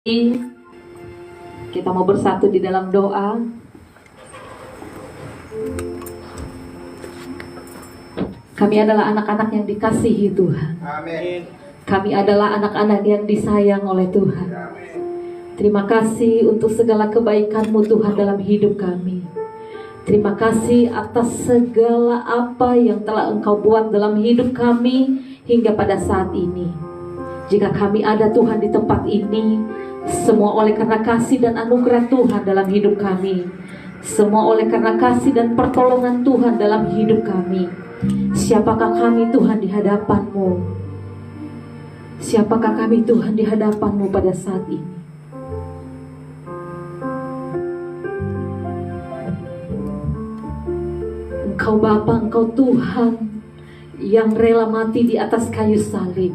Kita mau bersatu di dalam doa. Kami adalah anak-anak yang dikasihi Tuhan. Amin. Kami adalah anak-anak yang disayang oleh Tuhan. Terima kasih untuk segala kebaikan-Mu Tuhan dalam hidup kami. Terima kasih atas segala apa yang telah Engkau buat dalam hidup kami hingga pada saat ini. Jika kami ada Tuhan di tempat ini, semua oleh karena kasih dan anugerah Tuhan dalam hidup kami. Semua oleh karena kasih dan pertolongan Tuhan dalam hidup kami. Siapakah kami Tuhan di hadapan-Mu? Siapakah kami Tuhan di hadapan-Mu pada saat ini? Engkau Bapa, Engkau Tuhan yang rela mati di atas kayu salib,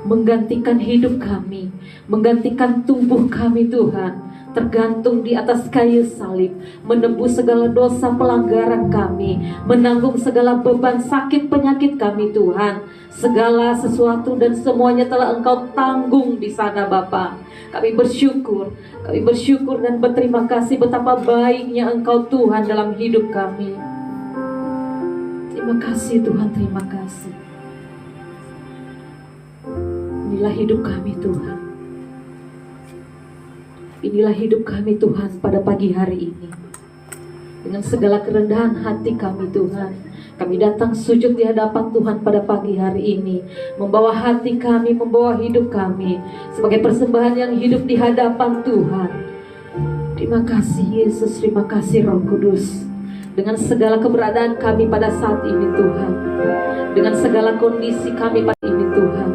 menggantikan hidup kami, menggantikan tubuh kami Tuhan, tergantung di atas kayu salib, menebus segala dosa pelanggaran kami, menanggung segala beban sakit penyakit kami Tuhan. Segala sesuatu dan semuanya telah Engkau tanggung di sana Bapa. Kami bersyukur dan berterima kasih betapa baiknya Engkau Tuhan dalam hidup kami. Terima kasih Tuhan, terima kasih. Inilah hidup kami Tuhan. Inilah hidup kami Tuhan pada pagi hari ini. Dengan segala kerendahan hati kami Tuhan, kami datang sujud di hadapan Tuhan pada pagi hari ini, membawa hati kami, membawa hidup kami sebagai persembahan yang hidup di hadapan Tuhan. Terima kasih Yesus, terima kasih Roh Kudus. Dengan segala keberadaan kami pada saat ini Tuhan, dengan segala kondisi kami pada ini Tuhan,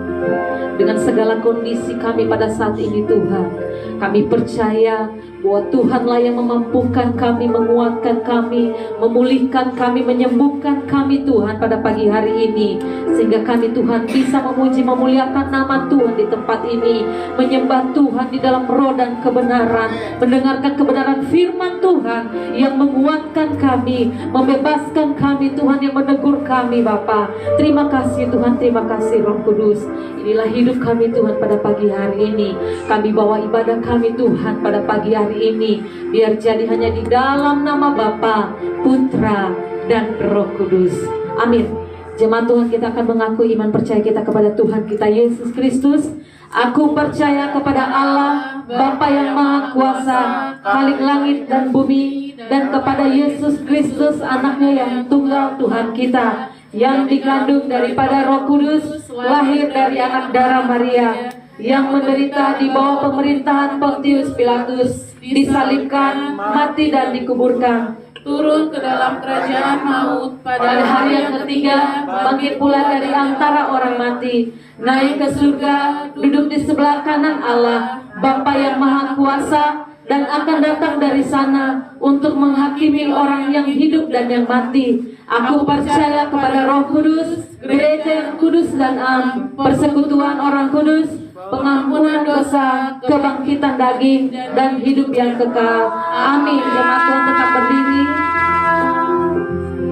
dengan segala kondisi kami pada saat ini Tuhan, kami percaya bahwa Tuhanlah yang memampukan kami, menguatkan kami, memulihkan kami, menyembuhkan kami Tuhan pada pagi hari ini. Sehingga kami Tuhan bisa memuji, memuliakan nama Tuhan di tempat ini, menyembah Tuhan di dalam roh dan kebenaran, mendengarkan kebenaran firman Tuhan yang menguatkan kami, membebaskan kami Tuhan, yang menegur kami Bapa. Terima kasih Tuhan, terima kasih Roh Kudus. Inilah hidup kami Tuhan pada pagi hari ini. Kami bawa ibadah kami Tuhan pada pagi hari ini, biar jadi hanya di dalam nama Bapa, Putra, dan Roh Kudus. Amin. Jemaat Tuhan, kita akan mengaku iman percaya kita kepada Tuhan kita Yesus Kristus. Aku percaya kepada Allah, Bapa yang Maha Kuasa, Khalik langit dan bumi, dan kepada Yesus Kristus, anaknya yang tunggal Tuhan kita, yang dikandung daripada Roh Kudus, lahir dari anak darah Maria, yang menderita di bawah pemerintahan Pontius Pilatus, disalibkan, mati dan dikuburkan, turun ke dalam kerajaan maut pada hari yang ketiga, bangkit pula dari antara orang mati, naik ke surga, duduk di sebelah kanan Allah, Bapa yang Maha Kuasa, dan akan datang dari sana untuk menghakimi orang yang hidup dan yang mati. Aku percaya kepada Roh Kudus, gereja yang kudus dan am, persekutuan orang kudus, pengampunan dosa, kebangkitan daging, dan hidup yang kekal. Amin. Jemaat Tuhan tetap berdiri.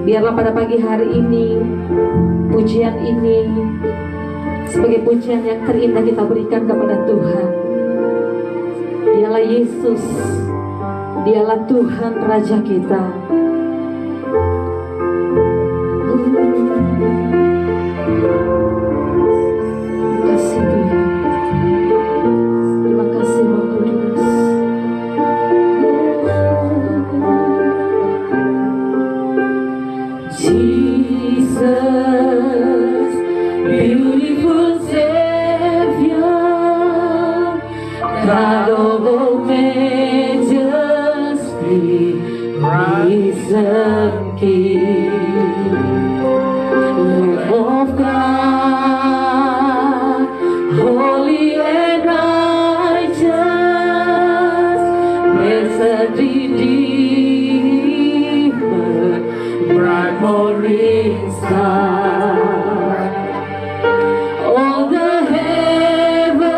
Biarlah pada pagi hari ini, pujian ini sebagai pujian yang terindah kita berikan kepada Tuhan. Dialah Yesus, Dialah Tuhan Raja kita. Terima kasih Tuhan. Terima kasih Roh Kudus. Jesus, beautiful Savior, God of all majesty, risen King, Lamb of God, holy and righteous, blessed Redeemer, bright morning star. All the heavens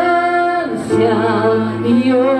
shout your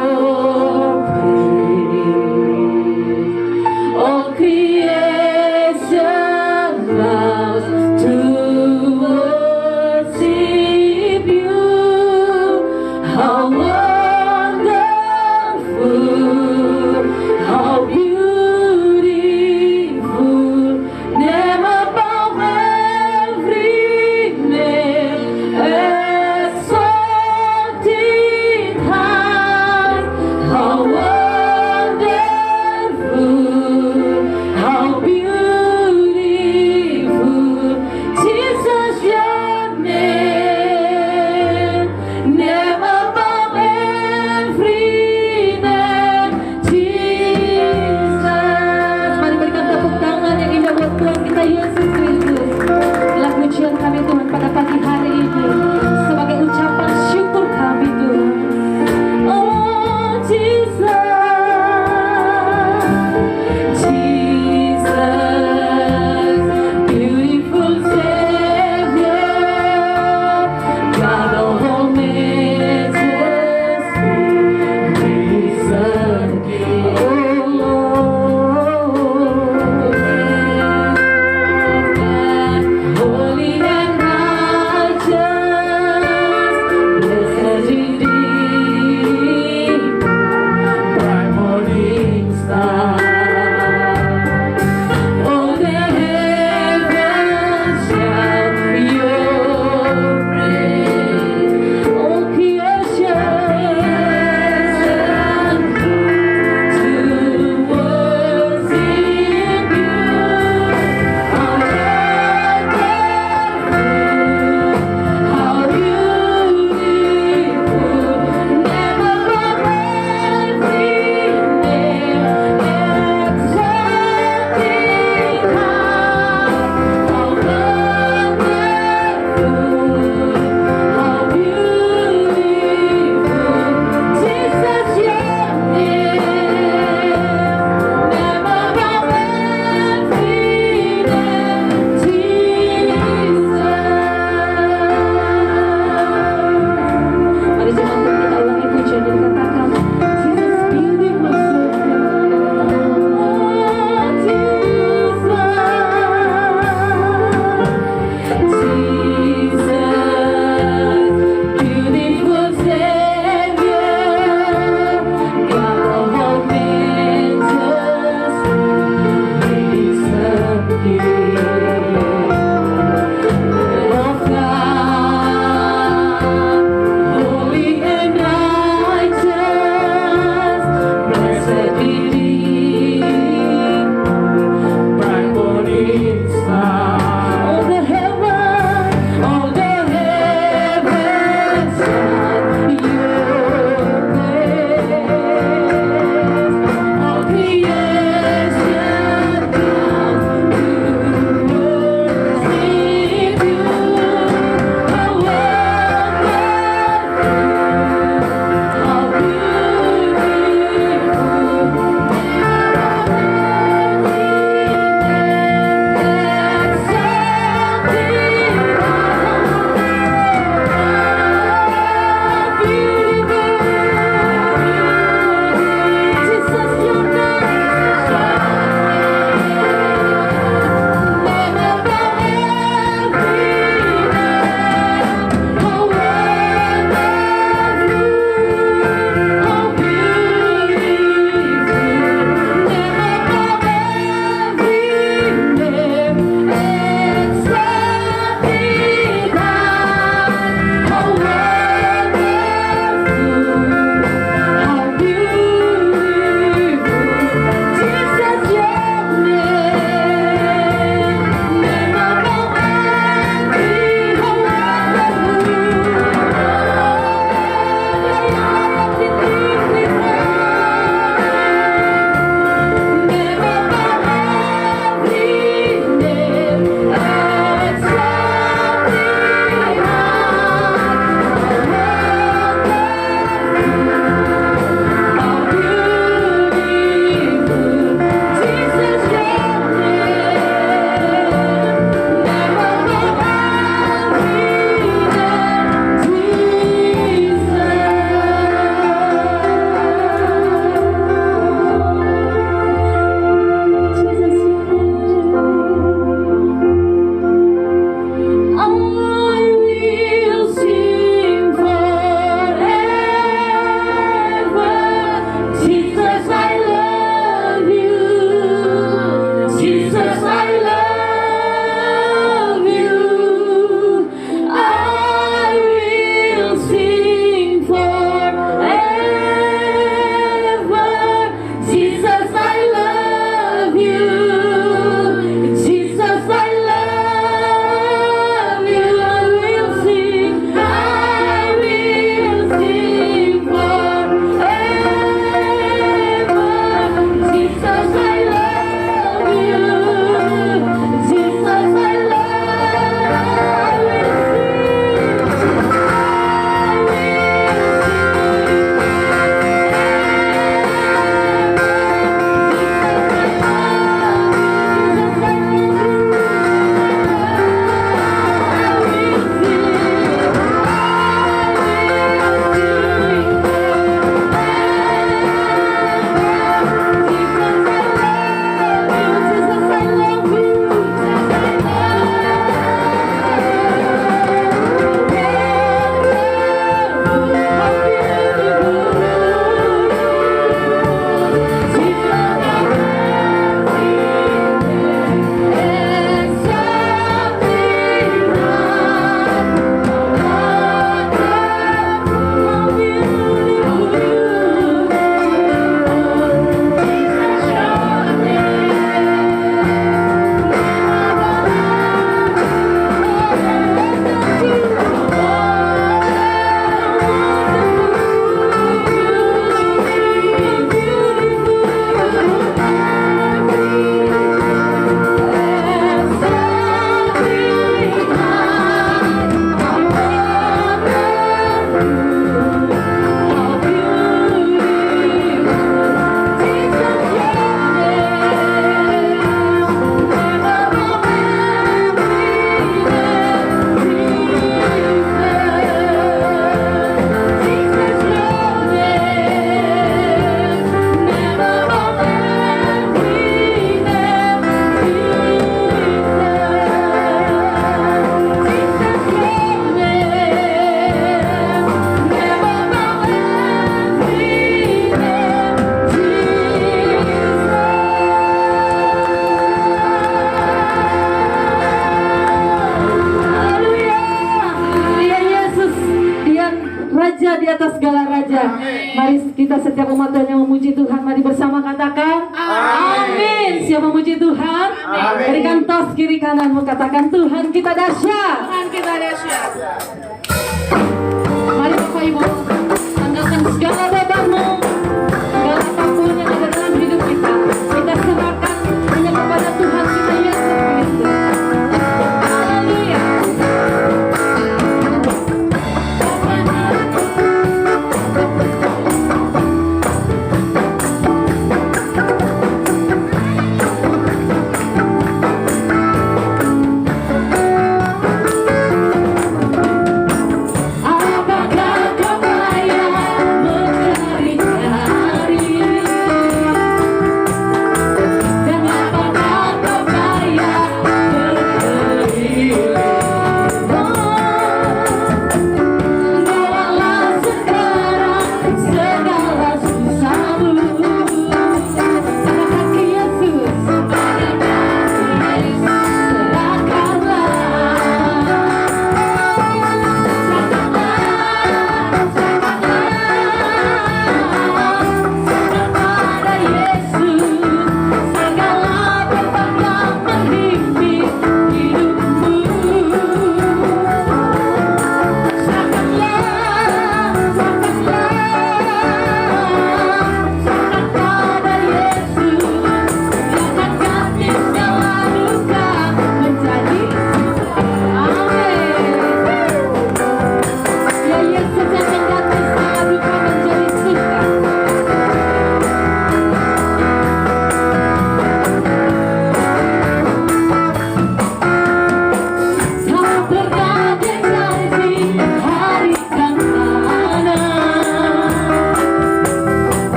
Apakah setiap umat Tuhan yang memuji Tuhan? Mari bersama katakan amin. Siapa memuji Tuhan? Amin. Berikan tos kiri kananmu, katakan Tuhan kita dahsyat. Tuhan kita dahsyat. Mari Bapak Ibu, tanggalkan segala bebanmu, segala apapun yang ada dalam hidup kita. Kita serahkan hanya kepada Tuhan kita Yesus Kristus. Haleluya. Apakah kau layak mencari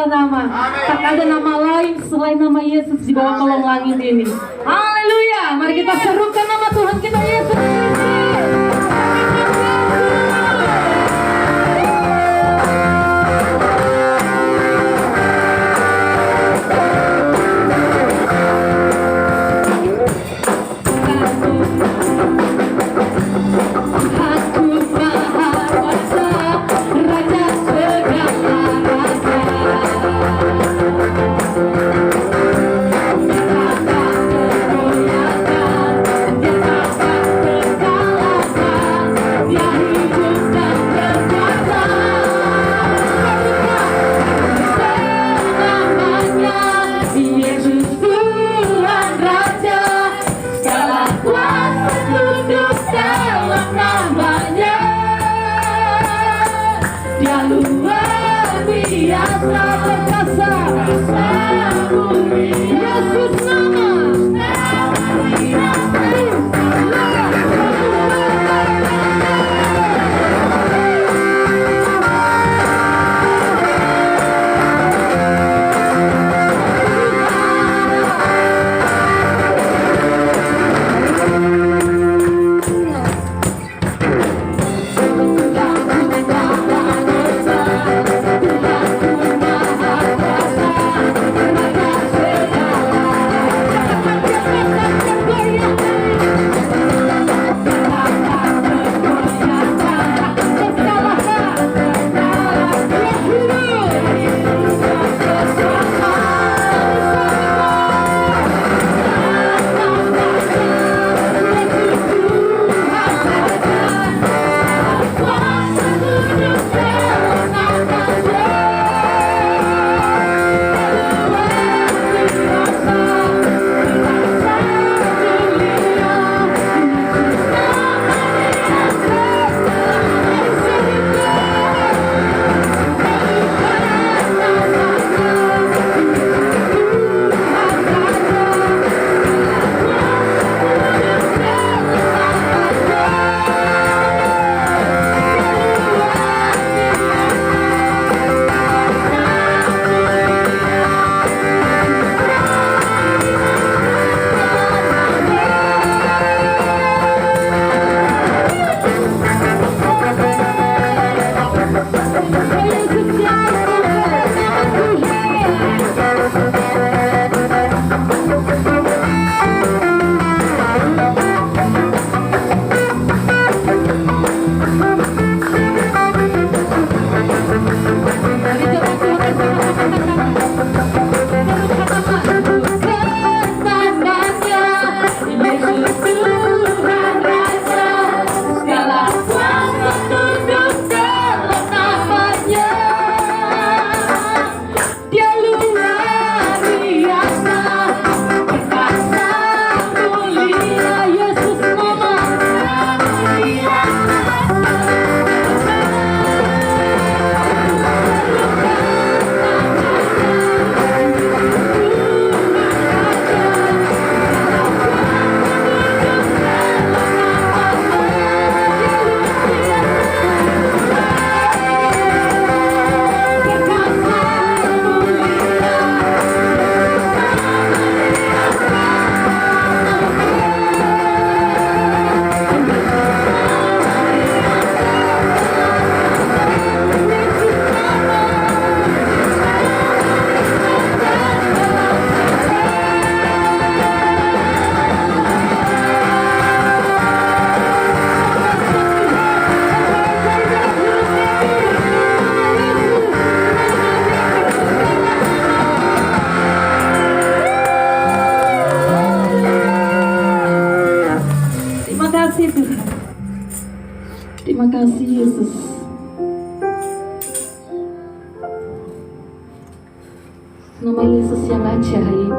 segala nama. Tak ada nama lain selain nama Yesus di bawah kolong langit ini. Haleluya. Mari kita serukan nama Tuhan kita Yesus Kristus. Terima kasih Yesus. Nama Yesus yang ajaib,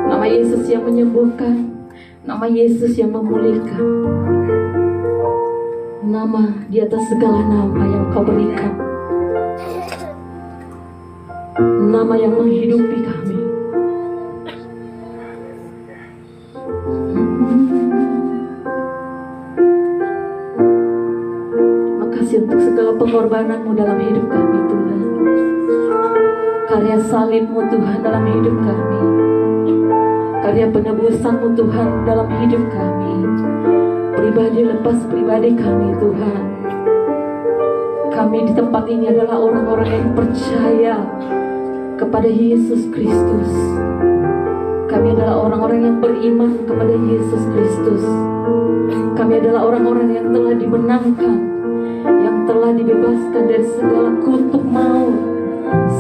nama Yesus yang menyembuhkan, nama Yesus yang memulihkan, nama di atas segala nama yang Kau berikan, nama yang menghidupi kami. Terima kasih untuk segala pengorbanan-Mu dalam hidup kami, Tuhan. karya salib-Mu Tuhan dalam hidup kami, karya penebusan-Mu Tuhan dalam hidup kami, pribadi lepas pribadi kami Tuhan. Kami di tempat ini adalah orang-orang yang percaya kepada Yesus Kristus. Kami adalah orang-orang yang beriman kepada Yesus Kristus. Kami adalah orang-orang yang telah dimenangkan, yang telah dibebaskan dari segala kutuk maut,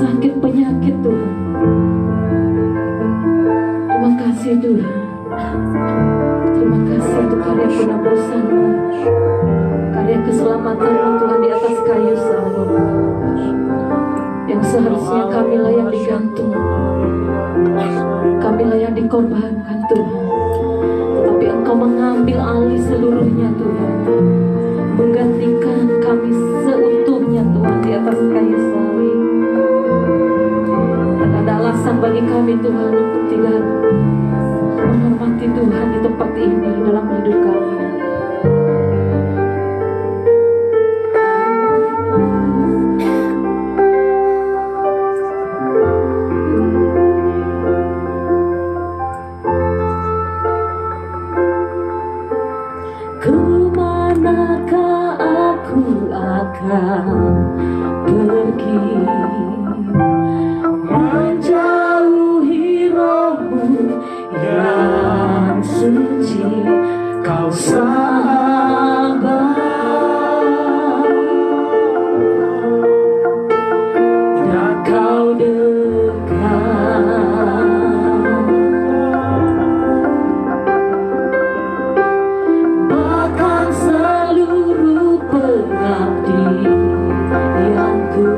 sakit penyakit Tuhan. Terima kasih Tuhan. Terima kasih untuk karya penebusan-Mu, karya keselamatan-Mu Tuhan di atas kayu salib, yang seharusnya kami layak digantung, kami layak dikorbankan Tuhan, tetapi Engkau mengambil alih seluruhnya Tuhan, menggantikan kami seutuhnya Tuhan di atas kayu salib. Dan ada alasan bagi kami Tuhan untuk tidak menghormati Tuhan di tempat ini dalam hidup kami. Kemanakah aku akan pergi, menjauhi roh-Mu yang suci, Kau sahabat, dan Kau dekat. Bahkan seluruh pengabdianku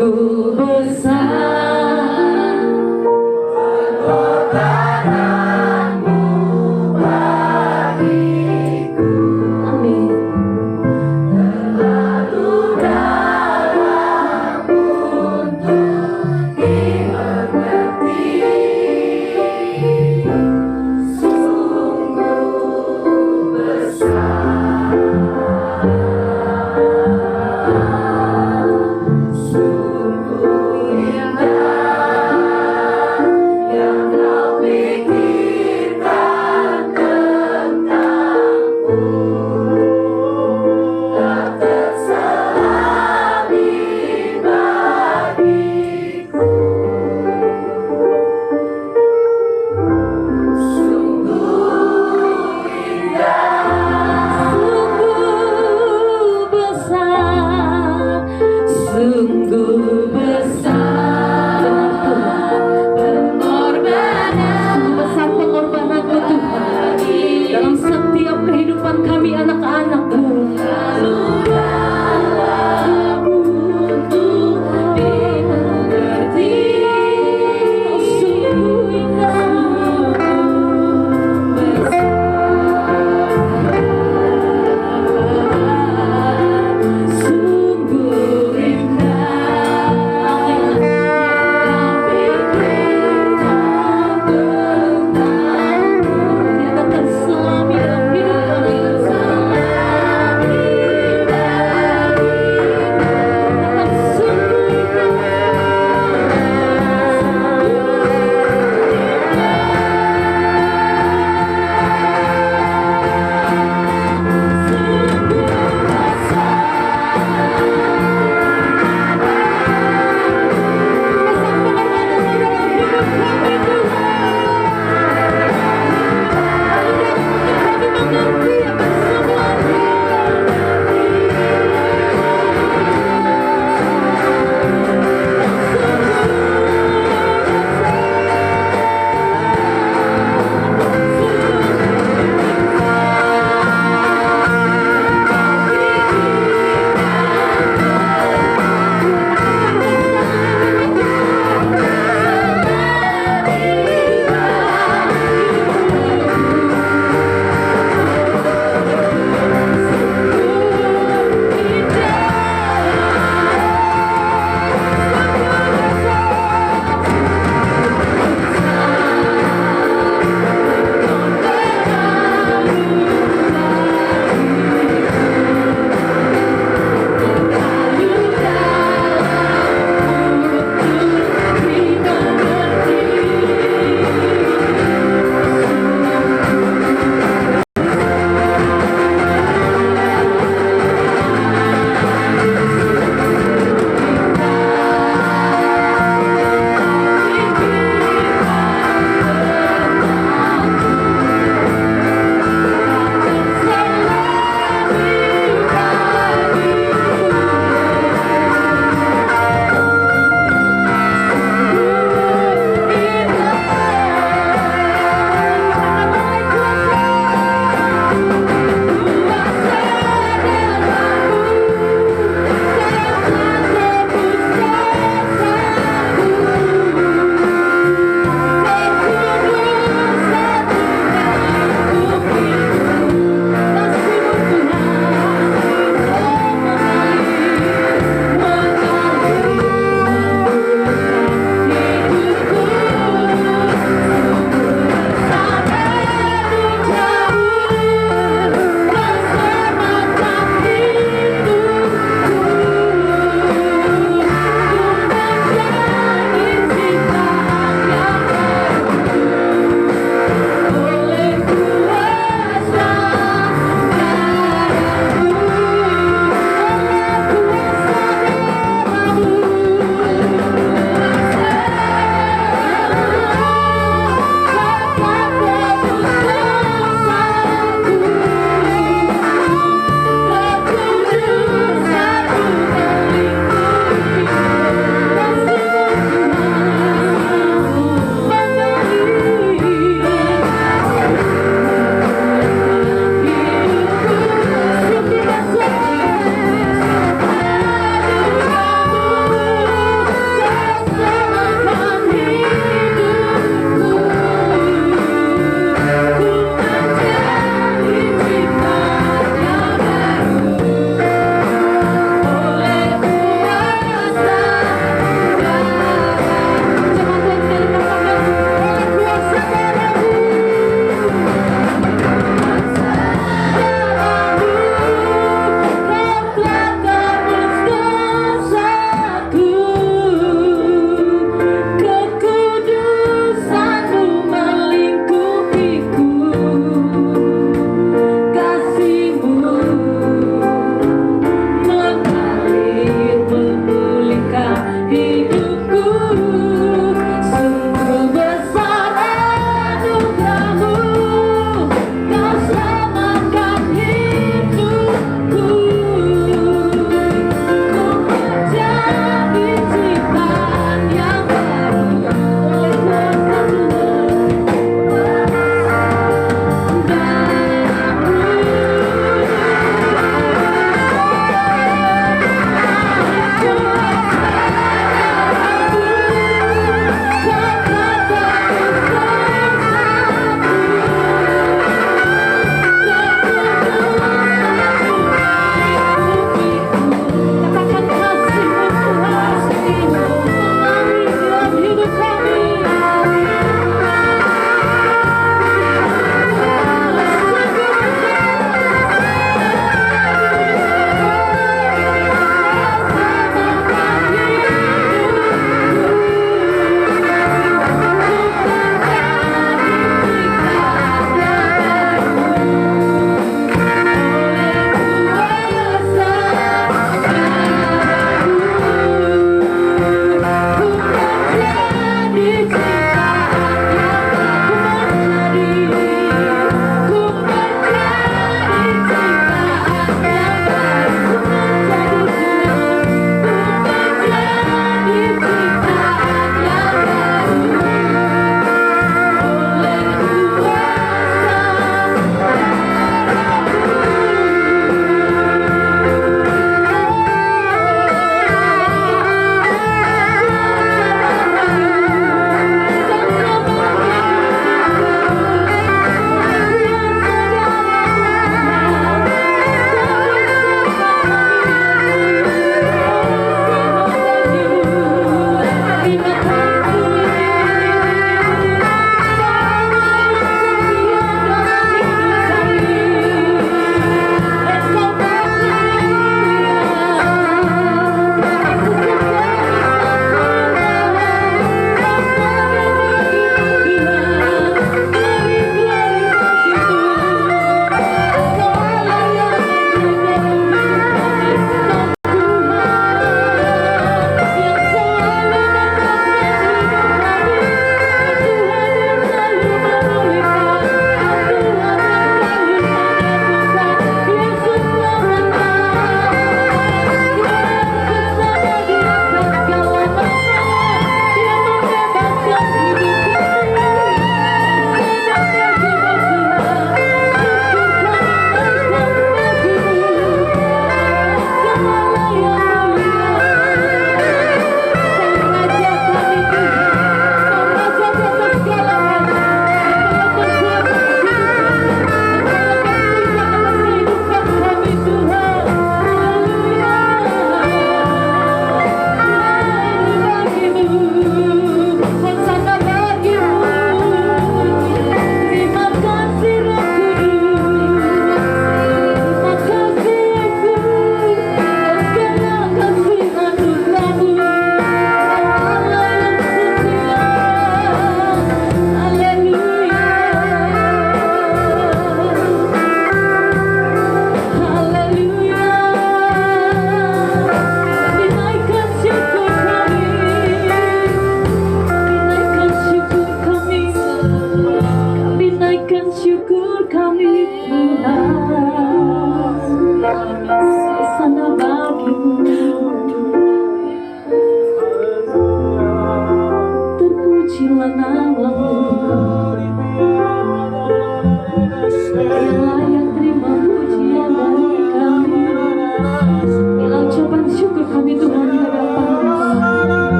sungguh besar pengorbananmu bagiku. Amin. Terlalu dalam untuk dimengerti, sungguh besar, sungguh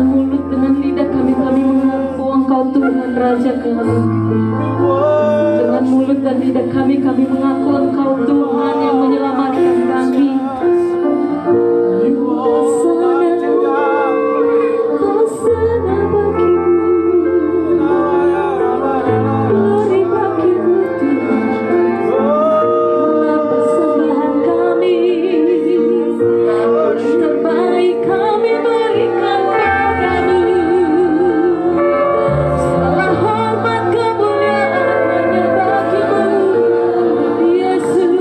dengan mulut, dengan lidah kami mengaku Engkau Tuhan Raja kami. Dengan mulut dan lidah kami mengaku Engkau Tuhan yang menyelamatkan kami. Hosana bagimu, glory bagimu Tuhan. Persembahan kami, terbaik kami berikan padamu. Segala hormat kemuliaan hanya bagimu, Yesus.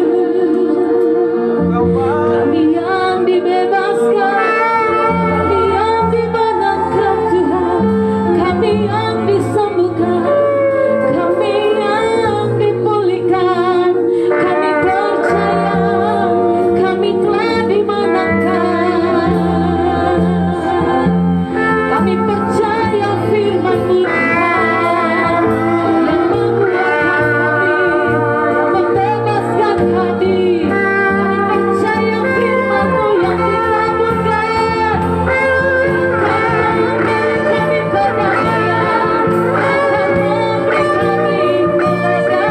Kami yang dibebaskan, kami yang dimenangkan Tuhan, kami yang disembuhkan, kami yang dipulihkan. Kami percaya kami telah dimenangkan. Kami percaya firman-Mu Tuhan yang menguatkan kami, membebaskan kami. Kami percaya firman-Mu yang dikabulkan akan memberi kami kedamaian, akan memberi kami keledai.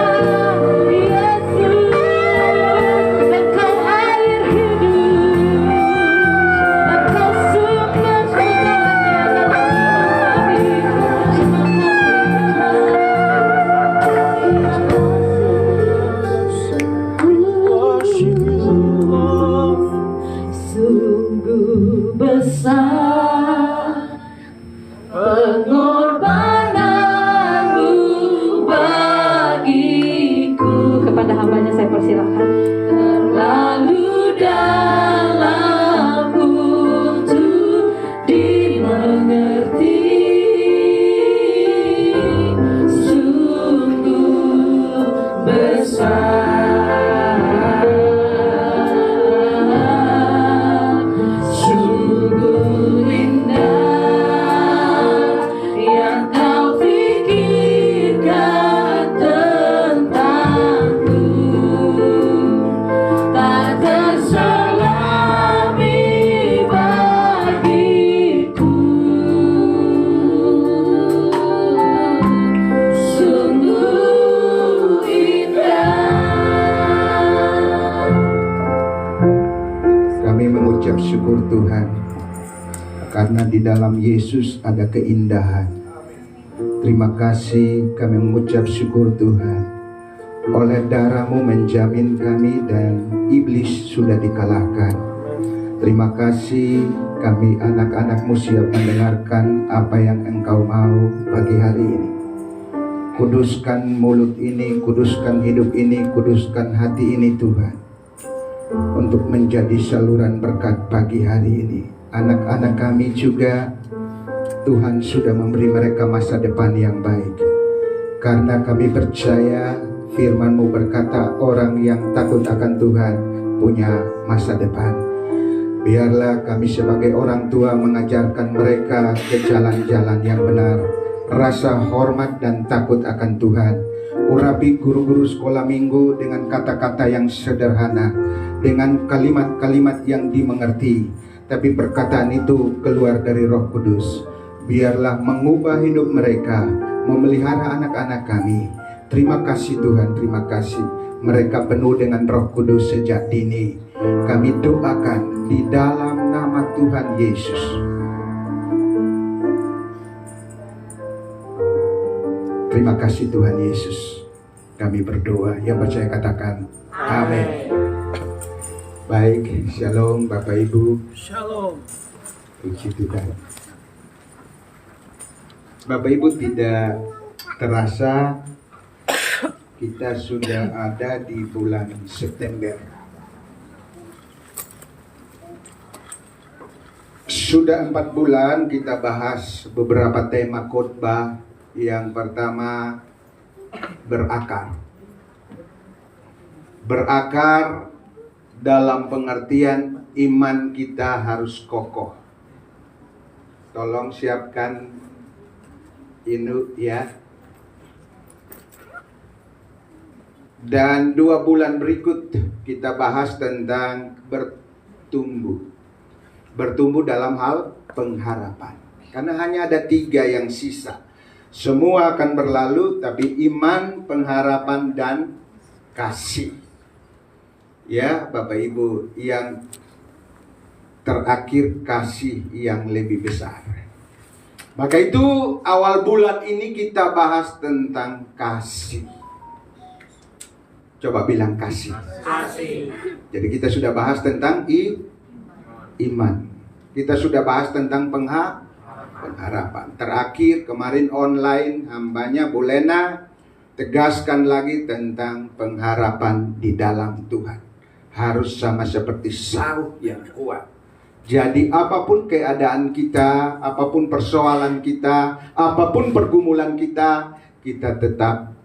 Yesus, Engkau air hidup, Engkau sumber segalanya dalam hidup kami. Sungguh besar pengorbananmu bagiku. Kepada hambanya saya persilahkan. Terlalu dalam untuk dimengerti. Sungguh besar, sungguh indah yang kau pikirkan tentangku. Tak terselami bagiku. Sungguh indah. Kami mengucap syukur Tuhan, karena di dalam Yesus ada keindahan. Terima kasih, kami mengucap syukur Tuhan. Oleh darah-Mu menjamin kami dan iblis sudah dikalahkan. Terima kasih, kami anak-anak-Mu siap mendengarkan apa yang Engkau mau pagi hari ini. Kuduskan mulut ini, kuduskan hidup ini, kuduskan hati ini Tuhan, untuk menjadi saluran berkat pagi hari ini. Anak-anak kami juga, Tuhan sudah memberi mereka masa depan yang baik. Karena kami percaya firman-Mu berkata orang yang takut akan Tuhan punya masa depan. Biarlah kami sebagai orang tua mengajarkan mereka ke jalan-jalan yang benar, rasa hormat dan takut akan Tuhan. Urapi guru-guru sekolah minggu dengan kata-kata yang sederhana, dengan kalimat-kalimat yang dimengerti, tapi perkataan itu keluar dari Roh Kudus. Biarlah mengubah hidup mereka, memelihara anak-anak kami. Terima kasih Tuhan, terima kasih. Mereka penuh dengan Roh Kudus sejak dini. Kami doakan di dalam nama Tuhan Yesus. Terima kasih Tuhan Yesus. Kami berdoa, yang percaya katakan amin. Baik, shalom Bapak Ibu. Shalom. Puji Tuhan. Bapak Ibu, tidak terasa kita sudah ada di bulan September. Sudah 4 bulan kita bahas beberapa tema khotbah. Yang pertama, berakar. Berakar dalam pengertian iman kita harus kokoh. Tolong siapkan ini ya. Dan 2 bulan berikut kita bahas tentang bertumbuh. Bertumbuh dalam hal pengharapan. Karena hanya ada 3 yang sisa. Semua akan berlalu, tapi iman, pengharapan, dan kasih. Ya, Bapak Ibu, yang terakhir kasih yang lebih besar. Maka itu awal bulan ini kita bahas tentang kasih. Coba bilang kasih. Kasih. Jadi kita sudah bahas tentang iman. Kita sudah bahas tentang pengharapan. Terakhir kemarin online hambanya Bu Lena tegaskan lagi tentang pengharapan di dalam Tuhan. Harus sama seperti Saul yang kuat. Jadi apapun keadaan kita, apapun persoalan kita, apapun pergumulan kita, kita tetap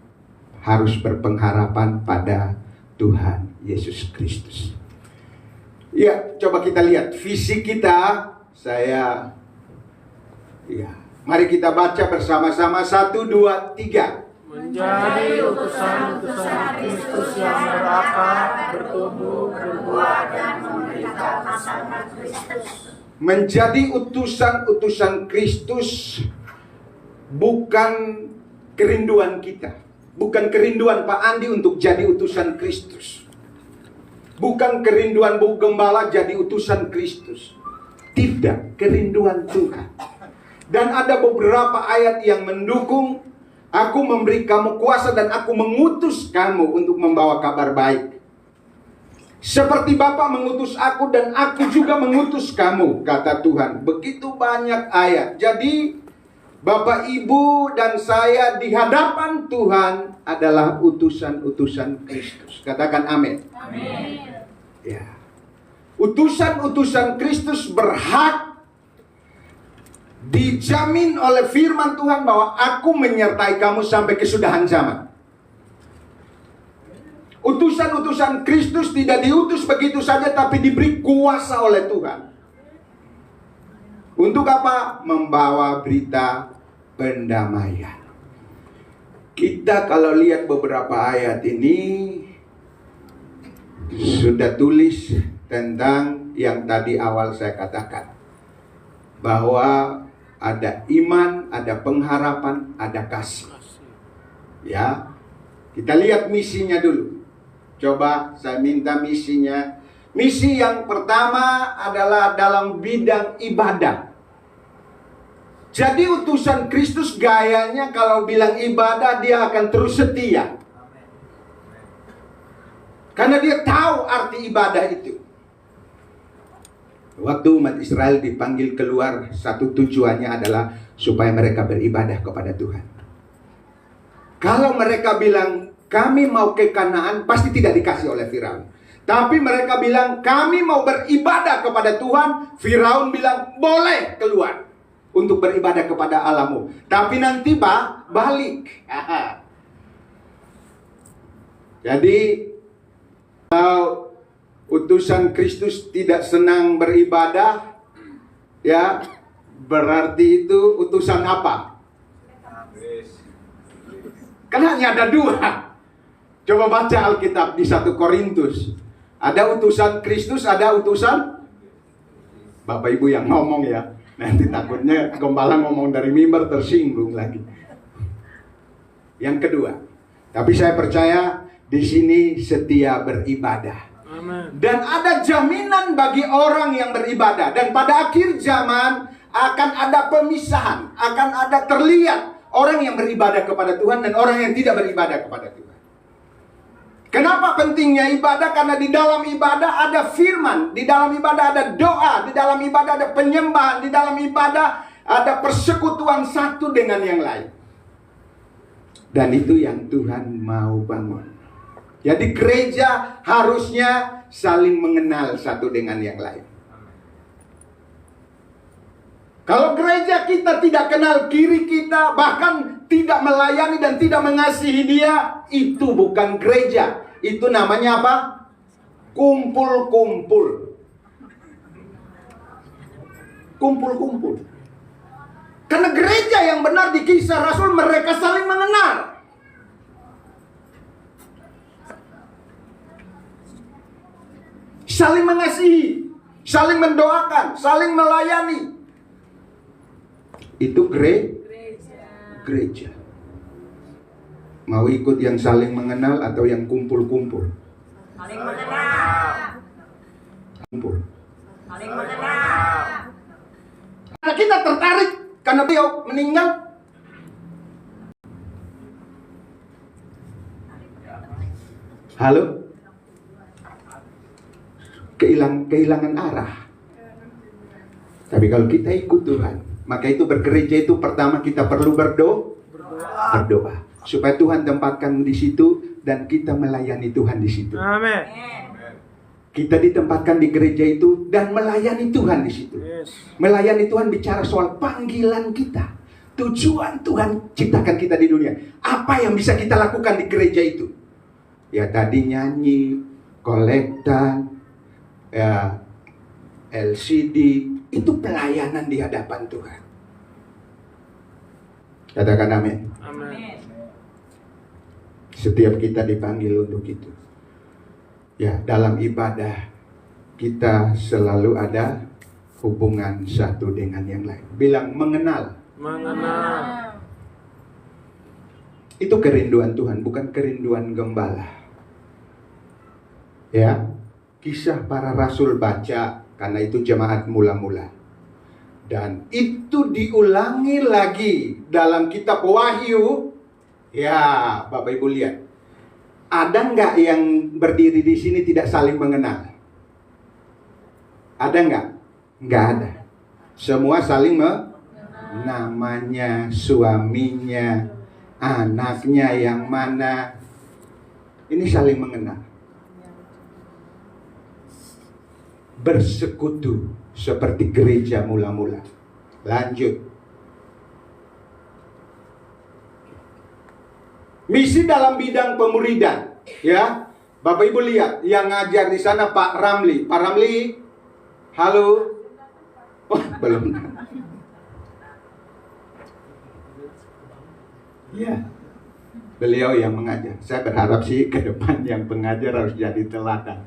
harus berpengharapan pada Tuhan Yesus Kristus. Ya, coba kita lihat visi kita. Mari kita baca bersama-sama. 1, 2, 3. Menjadi utusan-utusan Kristus yang berakar, bertumbuh, berbuah, dan memberitakan pasangan Kristus. Menjadi utusan-utusan Kristus bukan kerinduan kita. Bukan kerinduan Pak Andi untuk jadi utusan Kristus. Bukan kerinduan Bu Gembala jadi utusan Kristus. Tidak, kerinduan Tuhan. Dan ada beberapa ayat yang mendukung. Aku memberi kamu kuasa dan aku mengutus kamu untuk membawa kabar baik. Seperti Bapa mengutus aku dan aku juga mengutus kamu, kata Tuhan. Begitu banyak ayat. Jadi Bapak, Ibu, dan saya di hadapan Tuhan adalah utusan-utusan Kristus. Katakan amin. Amin. Ya. Utusan-utusan Kristus berhak dijamin oleh firman Tuhan bahwa aku menyertai kamu sampai kesudahan zaman. Utusan-utusan Kristus tidak diutus begitu saja, tapi diberi kuasa oleh Tuhan. Untuk apa? Membawa berita pendamaian. Kita kalau lihat beberapa ayat ini sudah tulis tentang yang tadi awal saya katakan, bahwa ada iman, ada pengharapan, ada kasih. Ya, kita lihat misinya dulu. Coba saya minta misinya. Misi yang pertama adalah dalam bidang ibadah. Jadi utusan Kristus gayanya kalau bilang ibadah dia akan terus setia. Karena dia tahu arti ibadah itu. Waktu umat Israel dipanggil keluar, satu tujuannya adalah supaya mereka beribadah kepada Tuhan. Kalau mereka bilang kami mau ke Kanaan, pasti tidak dikasih oleh Firaun. Tapi mereka bilang kami mau beribadah kepada Tuhan. Firaun bilang boleh keluar untuk beribadah kepada Allahmu, tapi nanti balik. Jadi kalau utusan Kristus tidak senang beribadah, ya berarti itu utusan apa? Kan hanya ada 2. Coba baca Alkitab di 1 Korintus. Ada utusan Kristus, ada utusan Bapak Ibu yang ngomong ya. Nanti takutnya gembala ngomong dari mimbar tersinggung lagi. Yang kedua, tapi saya percaya di sini setia beribadah. Amen. Dan ada jaminan bagi orang yang beribadah. Dan pada akhir zaman akan ada pemisahan, akan ada terlihat orang yang beribadah kepada Tuhan dan orang yang tidak beribadah kepada Tuhan. Kenapa pentingnya ibadah? Karena di dalam ibadah ada firman, di dalam ibadah ada doa, di dalam ibadah ada penyembahan, di dalam ibadah ada persekutuan satu dengan yang lain. Dan itu yang Tuhan mau bangun. Jadi gereja harusnya saling mengenal satu dengan yang lain. Kalau gereja kita tidak kenal kiri kita, bahkan tidak melayani dan tidak mengasihi dia, itu bukan gereja. Itu namanya apa? Kumpul-kumpul. Kumpul-kumpul. Karena gereja yang benar di Kisah Rasul, mereka saling mengenal. Saling mengasihi, saling mendoakan, saling melayani. Itu gereja. Mau ikut yang saling mengenal atau yang kumpul-kumpul? Saling mengenal. Kumpul. Saling mengenal. Karena kita tertarik karena beliau meninggal. Halo? Kehilangan arah. Tapi kalau kita ikut Tuhan, maka itu bergereja itu pertama kita perlu berdoa. Supaya Tuhan tempatkan di situ dan kita melayani Tuhan di situ. Amin. Kita ditempatkan di gereja itu dan melayani Tuhan di situ. Yes. Melayani Tuhan bicara soal panggilan kita. Tujuan Tuhan ciptakan kita di dunia. Apa yang bisa kita lakukan di gereja itu? Ya tadi nyanyi, kolektan, ya LCD, itu pelayanan di hadapan Tuhan. Katakan amin. Amin. Setiap kita dipanggil untuk itu. Ya, dalam ibadah kita selalu ada hubungan satu dengan yang lain. Bilang mengenal. Mengenal. Itu kerinduan Tuhan, bukan kerinduan gembala. Ya, kisah para rasul baca karena itu jemaat mula-mula. Dan itu diulangi lagi dalam kitab Wahyu. Ya, Bapak Ibu lihat. Ada nggak yang berdiri di sini tidak saling mengenal? Ada nggak? Nggak ada. Semua saling namanya, suaminya, anaknya yang mana. Ini saling mengenal. Bersekutu seperti gereja mula-mula. Lanjut. Misi dalam bidang pemuridan, ya. Bapak Ibu lihat yang ngajar di sana Pak Ramli. Pak Ramli, halo. Oh, belum. Ya. Beliau yang mengajar. Saya berharap sih ke depan yang pengajar harus jadi teladan.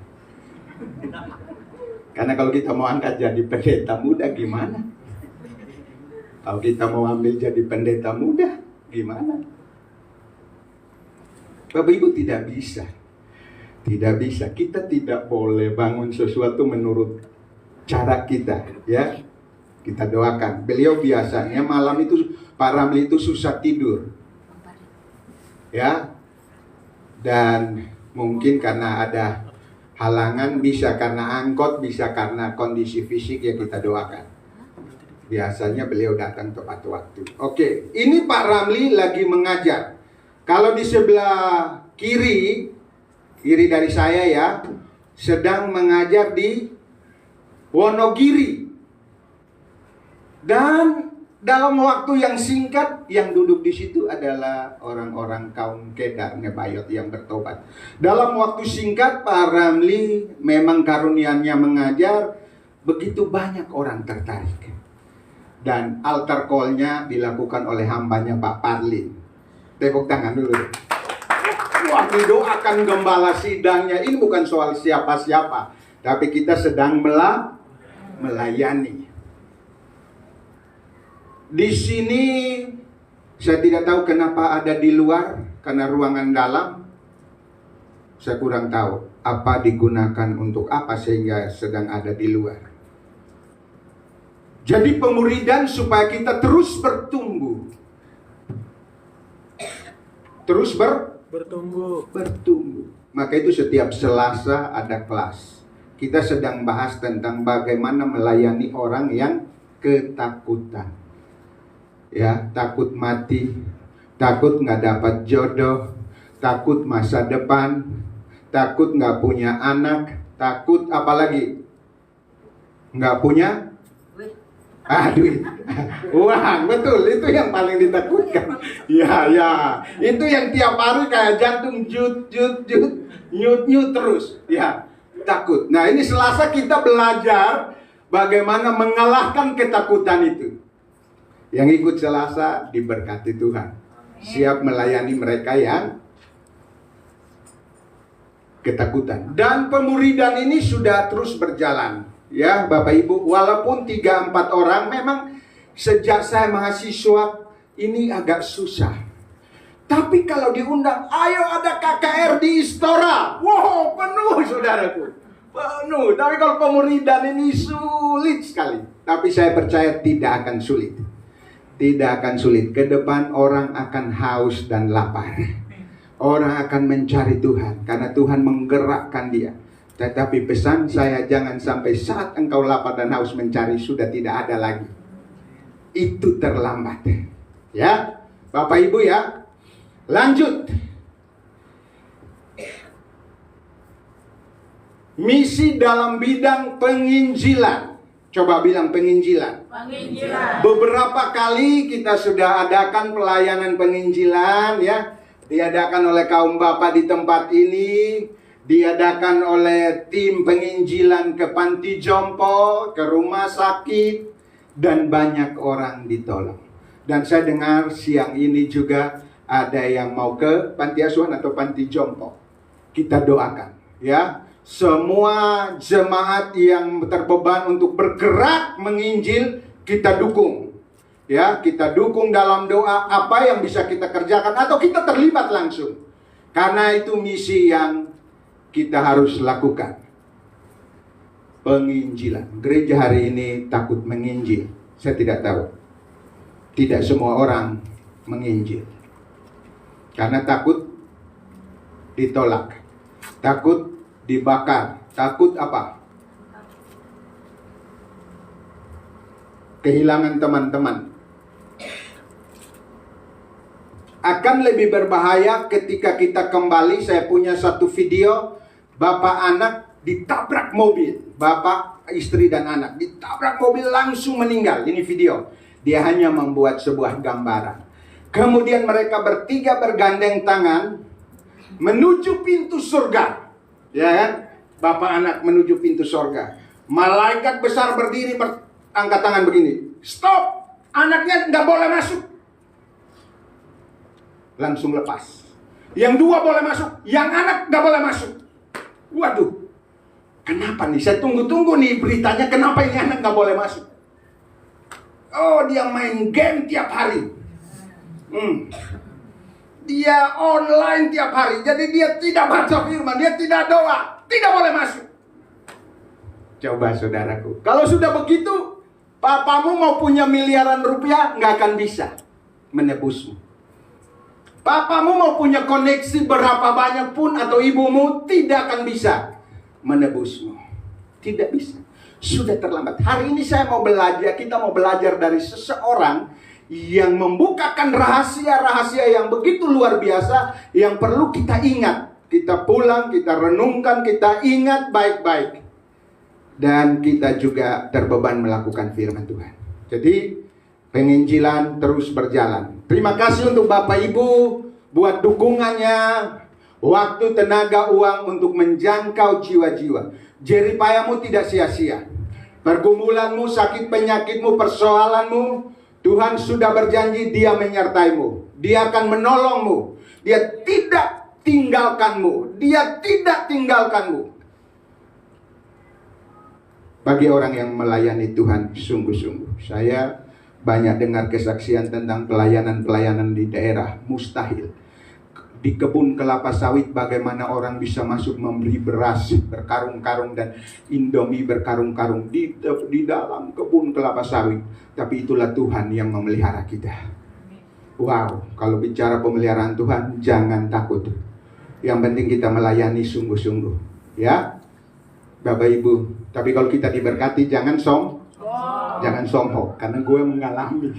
Karena kalau kita mau angkat jadi pendeta muda gimana? Kalau kita mau ambil jadi pendeta muda gimana? Bapak Ibu tidak bisa. Tidak bisa. Kita tidak boleh bangun sesuatu menurut cara kita, ya. Kita doakan. Beliau biasanya malam itu Pak Ramli itu susah tidur. Ya. Dan mungkin karena ada halangan, bisa karena angkot, bisa karena kondisi fisik, ya kita doakan. Biasanya beliau datang tepat waktu. Oke, ini Pak Ramli lagi mengajar. Kalau di sebelah kiri dari saya ya, sedang mengajar di Wonogiri. Dan dalam waktu yang singkat, yang duduk di situ adalah orang-orang kaum Kedar Ngebayot yang bertobat. Dalam waktu singkat, Pak Ramli memang karunianya mengajar, begitu banyak orang tertarik. Dan altar call-nya dilakukan oleh hambanya Pak Parlin. Tepuk tangan dulu. Wah, didoakan gembala sidangnya. Ini bukan soal siapa-siapa, tapi kita sedang melayani. Di sini saya tidak tahu kenapa ada di luar, karena ruangan dalam. Saya kurang tahu apa digunakan untuk apa sehingga sedang ada di luar. Jadi pemuridan supaya kita terus bertumbuh. Terus bertumbuh. Maka itu setiap Selasa ada kelas. Kita sedang bahas tentang bagaimana melayani orang yang ketakutan. Ya, takut mati, takut nggak dapat jodoh, takut masa depan, takut nggak punya anak, takut apalagi? Nggak punya duit. Uang, betul, itu yang paling ditakutkan. Ya, itu yang tiap hari kayak jantung nyut terus. Ya, takut. Nah, ini Selasa kita belajar bagaimana mengalahkan ketakutan itu. Yang ikut Selasa diberkati Tuhan. Siap melayani mereka yang ketakutan. Dan pemuridan ini sudah terus berjalan. Ya, Bapak Ibu, walaupun 3-4 orang, memang sejak saya mahasiswa ini agak susah. Tapi kalau diundang, ayo ada KKR di Istora. Wow, penuh saudaraku. Penuh. Tapi kalau pemuridan ini sulit sekali. Tapi saya percaya tidak akan sulit. Tidak akan sulit. Ke depan orang akan haus dan lapar. Orang akan mencari Tuhan. Karena Tuhan menggerakkan dia. Tetapi pesan saya, jangan sampai saat engkau lapar dan haus mencari, sudah tidak ada lagi. Itu terlambat. Ya, Bapak Ibu ya. Lanjut. Misi dalam bidang penginjilan. Coba bilang penginjilan. Penginjilan. Beberapa kali kita sudah adakan pelayanan penginjilan ya. Diadakan oleh kaum bapak di tempat ini. Diadakan oleh tim penginjilan ke panti jompo, ke rumah sakit. Dan banyak orang ditolong. Dan saya dengar siang ini juga ada yang mau ke panti asuhan atau panti jompo. Kita doakan ya. Semua jemaat yang terbeban untuk bergerak menginjil, kita dukung. Ya, kita dukung dalam doa apa yang bisa kita kerjakan atau kita terlibat langsung. Karena itu misi yang kita harus lakukan. Penginjilan. Gereja hari ini takut menginjil. Saya tidak tahu. Tidak semua orang menginjil. Karena takut ditolak. Takut dibakar. Takut apa? Kehilangan teman-teman. Akan lebih berbahaya ketika kita kembali. Saya punya satu video. Bapak anak ditabrak mobil. Bapak, istri dan anak ditabrak mobil langsung meninggal. Ini video. Dia hanya membuat sebuah gambaran. Kemudian mereka bertiga bergandeng tangan menuju pintu surga. Ya kan? Bapak anak menuju pintu surga. Malaikat besar berdiri angkat tangan begini. Stop! Anaknya nggak boleh masuk. Langsung lepas. Yang dua boleh masuk, yang anak nggak boleh masuk. Waduh. Kenapa nih? Saya tunggu-tunggu nih beritanya. Kenapa ini anak nggak boleh masuk? Oh, dia main game tiap hari. Dia online tiap hari. Jadi dia tidak baca firman, dia tidak doa, tidak boleh masuk. Coba saudaraku, kalau sudah begitu, papamu mau punya miliaran rupiah nggak akan bisa menebusmu. Papamu mau punya koneksi berapa banyak pun atau ibumu tidak akan bisa menebusmu. Tidak bisa. Sudah terlambat. Hari ini saya mau belajar, kita mau belajar dari seseorang yang membukakan rahasia-rahasia yang begitu luar biasa yang perlu kita ingat. Kita pulang, kita renungkan, kita ingat baik-baik. Dan kita juga terbeban melakukan firman Tuhan. Jadi penginjilan terus berjalan. Terima kasih untuk Bapak Ibu buat dukungannya, waktu, tenaga, uang untuk menjangkau jiwa-jiwa. Jeripayamu tidak sia-sia. Pergumulanmu, sakit penyakitmu, persoalanmu, Tuhan sudah berjanji dia menyertaimu. Dia akan menolongmu. Dia tidak tinggalkanmu. Dia tidak tinggalkanmu. Bagi orang yang melayani Tuhan sungguh-sungguh. Saya banyak dengar kesaksian tentang pelayanan-pelayanan di daerah. Mustahil. Di kebun kelapa sawit bagaimana orang bisa masuk memberi beras berkarung-karung dan Indomie berkarung-karung di dalam kebun kelapa sawit. Tapi itulah Tuhan yang memelihara kita. Wow, kalau bicara pemeliharaan Tuhan jangan takut. Yang penting kita melayani sungguh-sungguh. Ya, Bapak Ibu. Tapi kalau kita diberkati jangan jangan sombong, karena gue mengalami.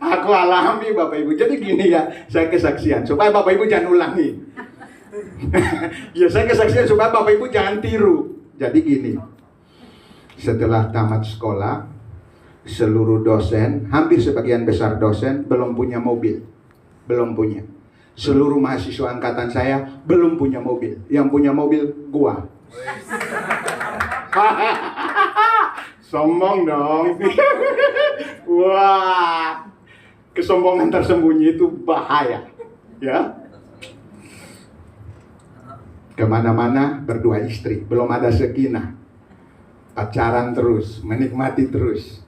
Aku alami Bapak Ibu. Jadi gini ya, saya kesaksian supaya Bapak Ibu jangan ulangi. Ya, saya kesaksian supaya Bapak Ibu jangan tiru. Jadi gini, setelah tamat sekolah, seluruh dosen, hampir sebagian besar dosen belum punya mobil. Belum punya. Seluruh mahasiswa angkatan saya belum punya mobil. Yang punya mobil gua. Sombong dong. Wah, kesombongan tersembunyi itu bahaya. Ya. Kemana-mana berdua istri, belum ada sakinah. Pacaran terus, menikmati terus.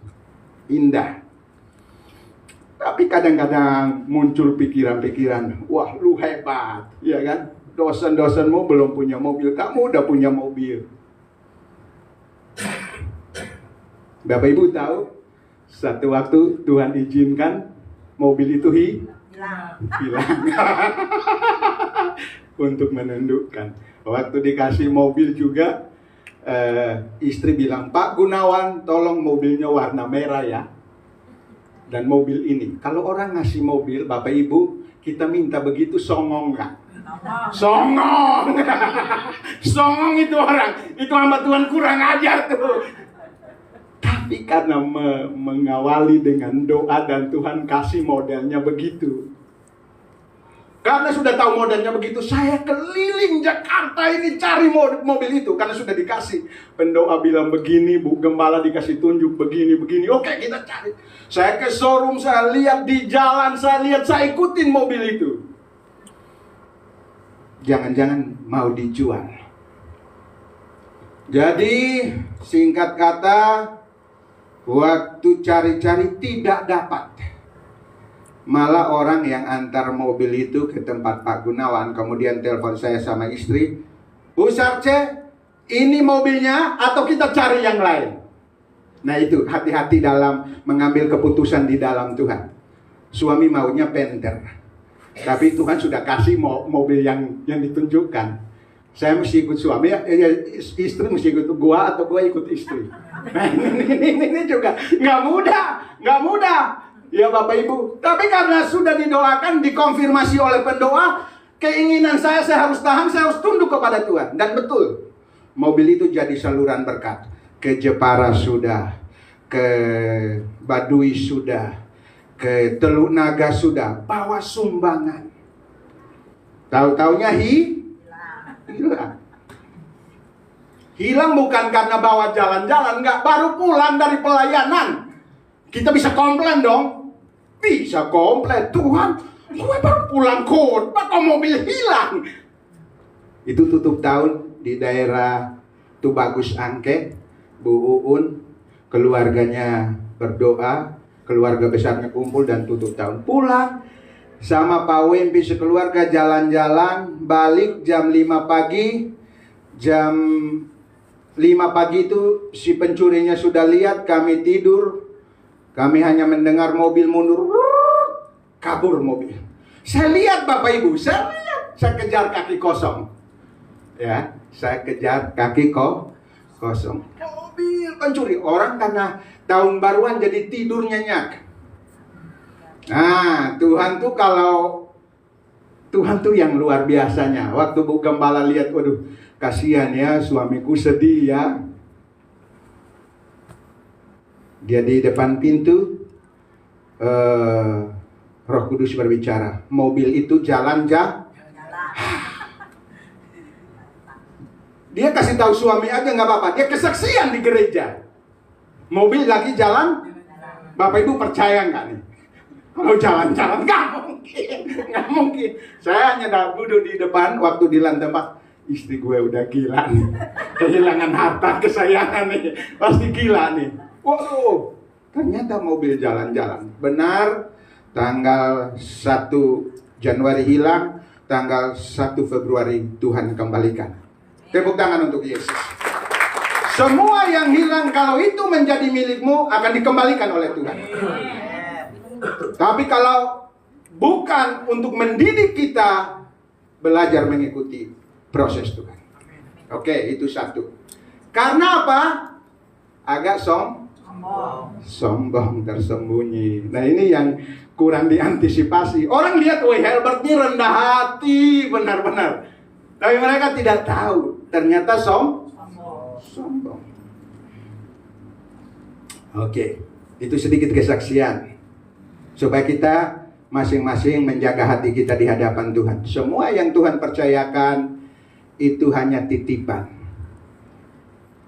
indah. Tapi kadang-kadang muncul pikiran-pikiran, wah lu hebat, ya kan? Dosen-dosenmu belum punya mobil, kamu udah punya mobil. Bapak Ibu tahu, satu waktu Tuhan izinkan mobil itu hilang. Untuk menundukkan. Waktu dikasih mobil juga, istri bilang, Pak Gunawan, tolong mobilnya warna merah ya. Dan mobil ini, kalau orang ngasih mobil, Bapak Ibu, kita minta begitu, songong nggak? Songong. Songong itu orang, itu hamba Tuhan kurang ajar tuh. Tapi karena mengawali dengan doa dan Tuhan kasih modelnya begitu. Karena sudah tahu modelnya begitu, saya keliling Jakarta ini cari mobil itu. Karena sudah dikasih. Pendoa bilang begini, Bu Gembala dikasih tunjuk begini. Oke, kita cari. Saya ke showroom, saya lihat di jalan, saya ikutin mobil itu. Jangan-jangan mau dijual. Jadi, singkat kata, waktu cari-cari tidak dapat. Malah orang yang antar mobil itu ke tempat Pak Gunawan, kemudian telepon saya sama istri, Bu Sarce, ini mobilnya atau kita cari yang lain? Nah itu, hati-hati dalam mengambil keputusan di dalam Tuhan. Suami maunya Panther, tapi Tuhan sudah kasih mobil yang ditunjukkan. Saya mesti ikut suami, istri mesti ikut gua atau gua ikut istri. Nah ini juga nggak mudah. Ya Bapak Ibu, tapi karena sudah didoakan, dikonfirmasi oleh pendoa, keinginan saya harus tahan, saya harus tunduk kepada Tuhan. Dan betul, mobil itu jadi saluran berkat. Ke Jepara sudah, ke Baduy sudah, ke Teluk Naga sudah, bawa sumbangan. Tahu-taunya hilang. Hilang bukan karena bawa jalan-jalan, enggak, baru pulang dari pelayanan. Kita bisa komplain dong. Bisa komplain, Tuhan, gue baru pulang khotbah kok mobil hilang. Itu tutup tahun di daerah Tubagus Angke, Bu Uun, keluarganya berdoa, keluarga besarnya kumpul dan tutup tahun. Pulang sama Pak Wempi sekeluarga jalan-jalan, balik jam 5 pagi. Jam 5 pagi itu si pencurinya sudah lihat, kami tidur. Kami hanya mendengar mobil mundur, kabur mobil. Saya lihat Bapak Ibu, saya kejar kaki kosong. Ya, saya kejar kaki kosong. Mobil pencuri, orang karena tahun baruan jadi tidur nyenyak. Nah, Tuhan tuh yang luar biasanya. Waktu Bu Gembala lihat, waduh, kasihan ya, suamiku sedih ya. Dia di depan pintu, Roh Kudus berbicara, mobil itu jalan. Dia kasih tahu suami aja nggak apa-apa, dia kesaksian di gereja. Mobil lagi jalan, Bapak Ibu percaya nggak nih? Kalau jalan-jalan nggak mungkin. Saya hanya duduk di depan waktu di lantai 4. Istri gue udah gila nih, kehilangan harta kesayangan nih, pasti gila nih. Waduh, ternyata mobil jalan-jalan. Benar, tanggal 1 Januari hilang, tanggal 1 Februari Tuhan kembalikan. Tepuk tangan untuk Yesus. Semua yang hilang kalau itu menjadi milikmu akan dikembalikan oleh Tuhan. Tapi kalau bukan untuk mendidik kita, belajar mengikuti proses Tuhan. Oke, itu satu. Karena apa? Agak sombong tersembunyi. Nah ini yang kurang diantisipasi. Orang lihat, wah Helbert ini rendah hati, benar-benar. Tapi mereka tidak tahu, ternyata sombong. Oke, itu sedikit kesaksian. Supaya kita masing-masing menjaga hati kita di hadapan Tuhan. Semua yang Tuhan percayakan itu hanya titipan.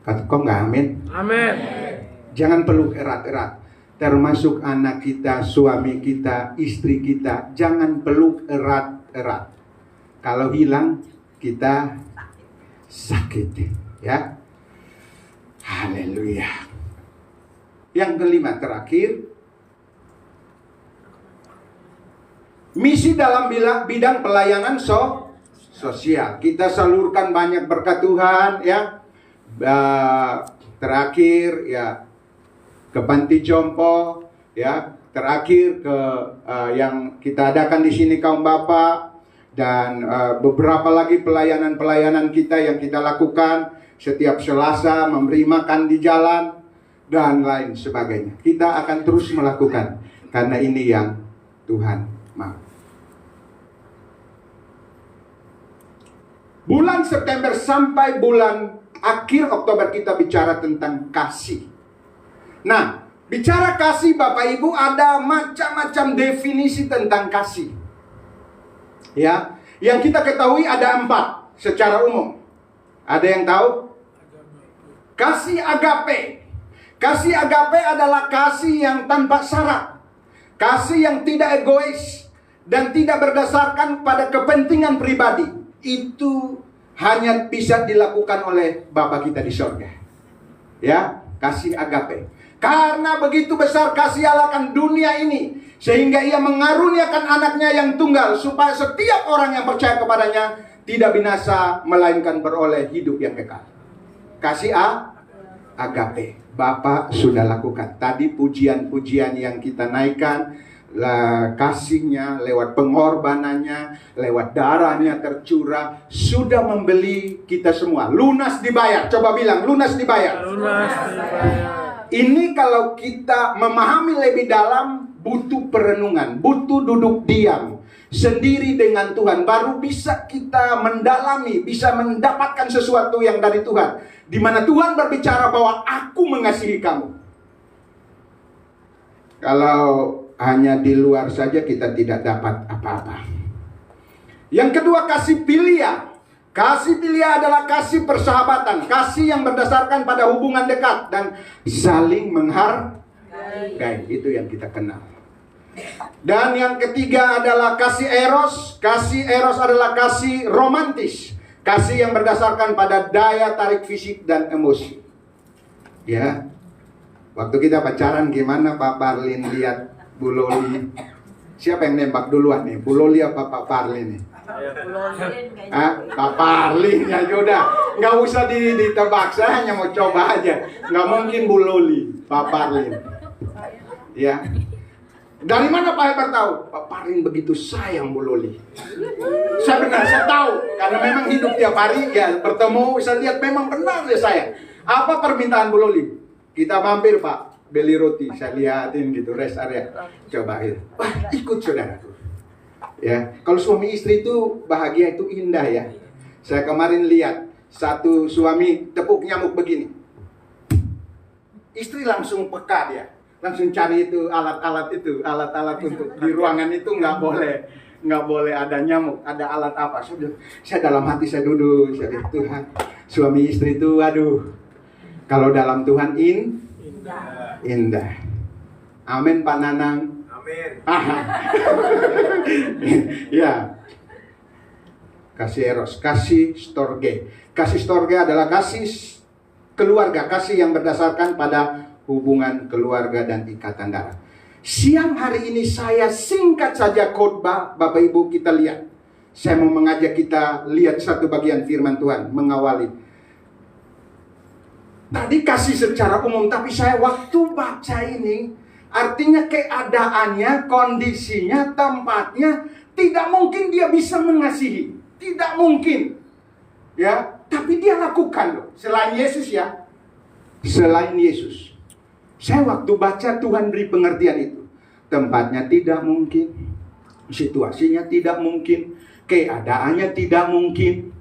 Kok nggak amin? Amin. Jangan peluk erat-erat. Termasuk anak kita, suami kita, istri kita. Jangan peluk erat-erat. Kalau hilang, kita sakit. Ya. Haleluya. Yang kelima, terakhir, misi dalam bidang pelayanan sosial. Kita salurkan banyak berkat Tuhan, ya. Terakhir, ya, ke panti jompo, ya. Terakhir ke yang kita adakan di sini kaum bapak, dan beberapa lagi pelayanan-pelayanan kita yang kita lakukan setiap Selasa, memberi makan di jalan dan lain sebagainya. Kita akan terus melakukan karena ini yang Tuhan mau. Bulan September sampai bulan akhir Oktober kita bicara tentang kasih. Nah, bicara kasih Bapak Ibu, ada macam-macam definisi tentang kasih. Ya, yang kita ketahui ada 4 secara umum. Ada yang tahu? Kasih agape. Kasih agape adalah kasih yang tanpa syarat. Kasih yang tidak egois dan tidak berdasarkan pada kepentingan pribadi. Itu hanya bisa dilakukan oleh Bapa kita di surga. Ya, kasih agape. Karena begitu besar kasih Allah akan dunia ini, sehingga ia mengaruniakan anaknya yang tunggal, supaya setiap orang yang percaya kepadanya tidak binasa, melainkan beroleh hidup yang kekal. Kasih agape. Bapak sudah lakukan. Tadi pujian-pujian yang kita naikkan, kasihnya lewat pengorbanannya, lewat darahnya tercurah, sudah membeli kita semua. Lunas dibayar. Coba bilang, lunas dibayar. Lunas dibayar. Ini kalau kita memahami lebih dalam, butuh perenungan, butuh duduk diam sendiri dengan Tuhan, baru bisa kita mendalami, bisa mendapatkan sesuatu yang dari Tuhan, di mana Tuhan berbicara bahwa aku mengasihi kamu. Kalau hanya di luar saja kita tidak dapat apa-apa. Yang kedua, kasih filia. Kasih filia adalah kasih persahabatan, kasih yang berdasarkan pada hubungan dekat dan saling menghargai. Itu yang kita kenal. Dan yang ketiga adalah kasih eros. Kasih eros adalah kasih romantis, kasih yang berdasarkan pada daya tarik fisik dan emosi. Ya, waktu kita pacaran gimana Pak Parlin lihat Bu Loli? Siapa yang nembak duluan nih? Bu Loli apa Pak Parlin nih? Pak Parlin ya sudah, nggak usah ditebak, saya hanya mau coba aja. Nggak mungkin Bu Loli, Pak Parlin. Ya, dari mana Pak Heber tahu? Pak Parlin begitu sayang Bu Loli. Saya tahu, karena memang hidup tiap hari ya bertemu, saya lihat memang benar dia sayang. Apa permintaan Bu Loli? Kita mampir Pak, beli roti, saya lihatin gitu, rest area. Coba itu, wah ikut saudaraku. Ya, kalau suami istri itu bahagia itu indah ya. Saya kemarin lihat satu suami tepuk nyamuk begini, istri langsung peka dia, langsung cari itu alat-alat untuk di ruangan itu nggak boleh ada nyamuk, ada alat apa? Saya dalam hati saya duduk, saya bilang, Tuhan, suami istri itu, aduh, kalau dalam Tuhan indah. Amin Pak Nanang. Ya, kasih eros, kasih storge. Kasih storge adalah kasih keluarga, kasih yang berdasarkan pada hubungan keluarga dan ikatan darah. Siang hari ini saya singkat saja khotbah, Bapak Ibu kita lihat. Saya mau mengajak kita lihat satu bagian firman Tuhan mengawali. Tadi kasih secara umum, tapi saya waktu baca ini, artinya keadaannya, kondisinya, tempatnya, tidak mungkin dia bisa mengasihi. Tidak mungkin. Ya, tapi dia lakukan loh. Selain Yesus ya. Selain Yesus. Saya waktu baca Tuhan beri pengertian itu. Tempatnya tidak mungkin. Situasinya tidak mungkin. Keadaannya tidak mungkin.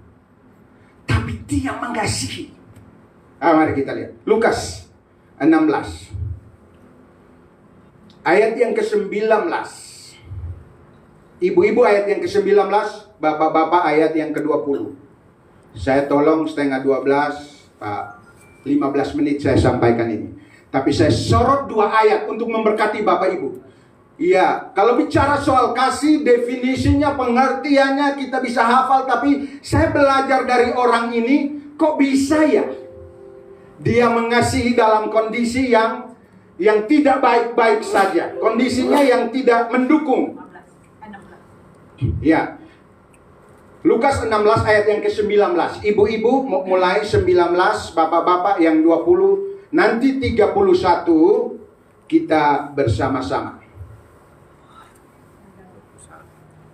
Tapi dia mengasihi. Mari kita lihat. Lukas 16. Ayat yang ke-19. Ibu-ibu ayat yang ke-19, bapak-bapak ayat yang ke-20. Saya tolong setengah 12, Pak, 15 menit saya sampaikan ini. Tapi saya sorot 2 ayat untuk memberkati Bapak Ibu. Iya, kalau bicara soal kasih, definisinya, pengertiannya kita bisa hafal. Tapi saya belajar dari orang ini, kok bisa ya? Dia mengasihi dalam kondisi yang yang tidak baik-baik saja, kondisinya yang tidak mendukung. Ya. Lukas 16 ayat yang ke-19. Ibu-ibu mulai 19, bapak-bapak yang 20, nanti 31 kita bersama-sama.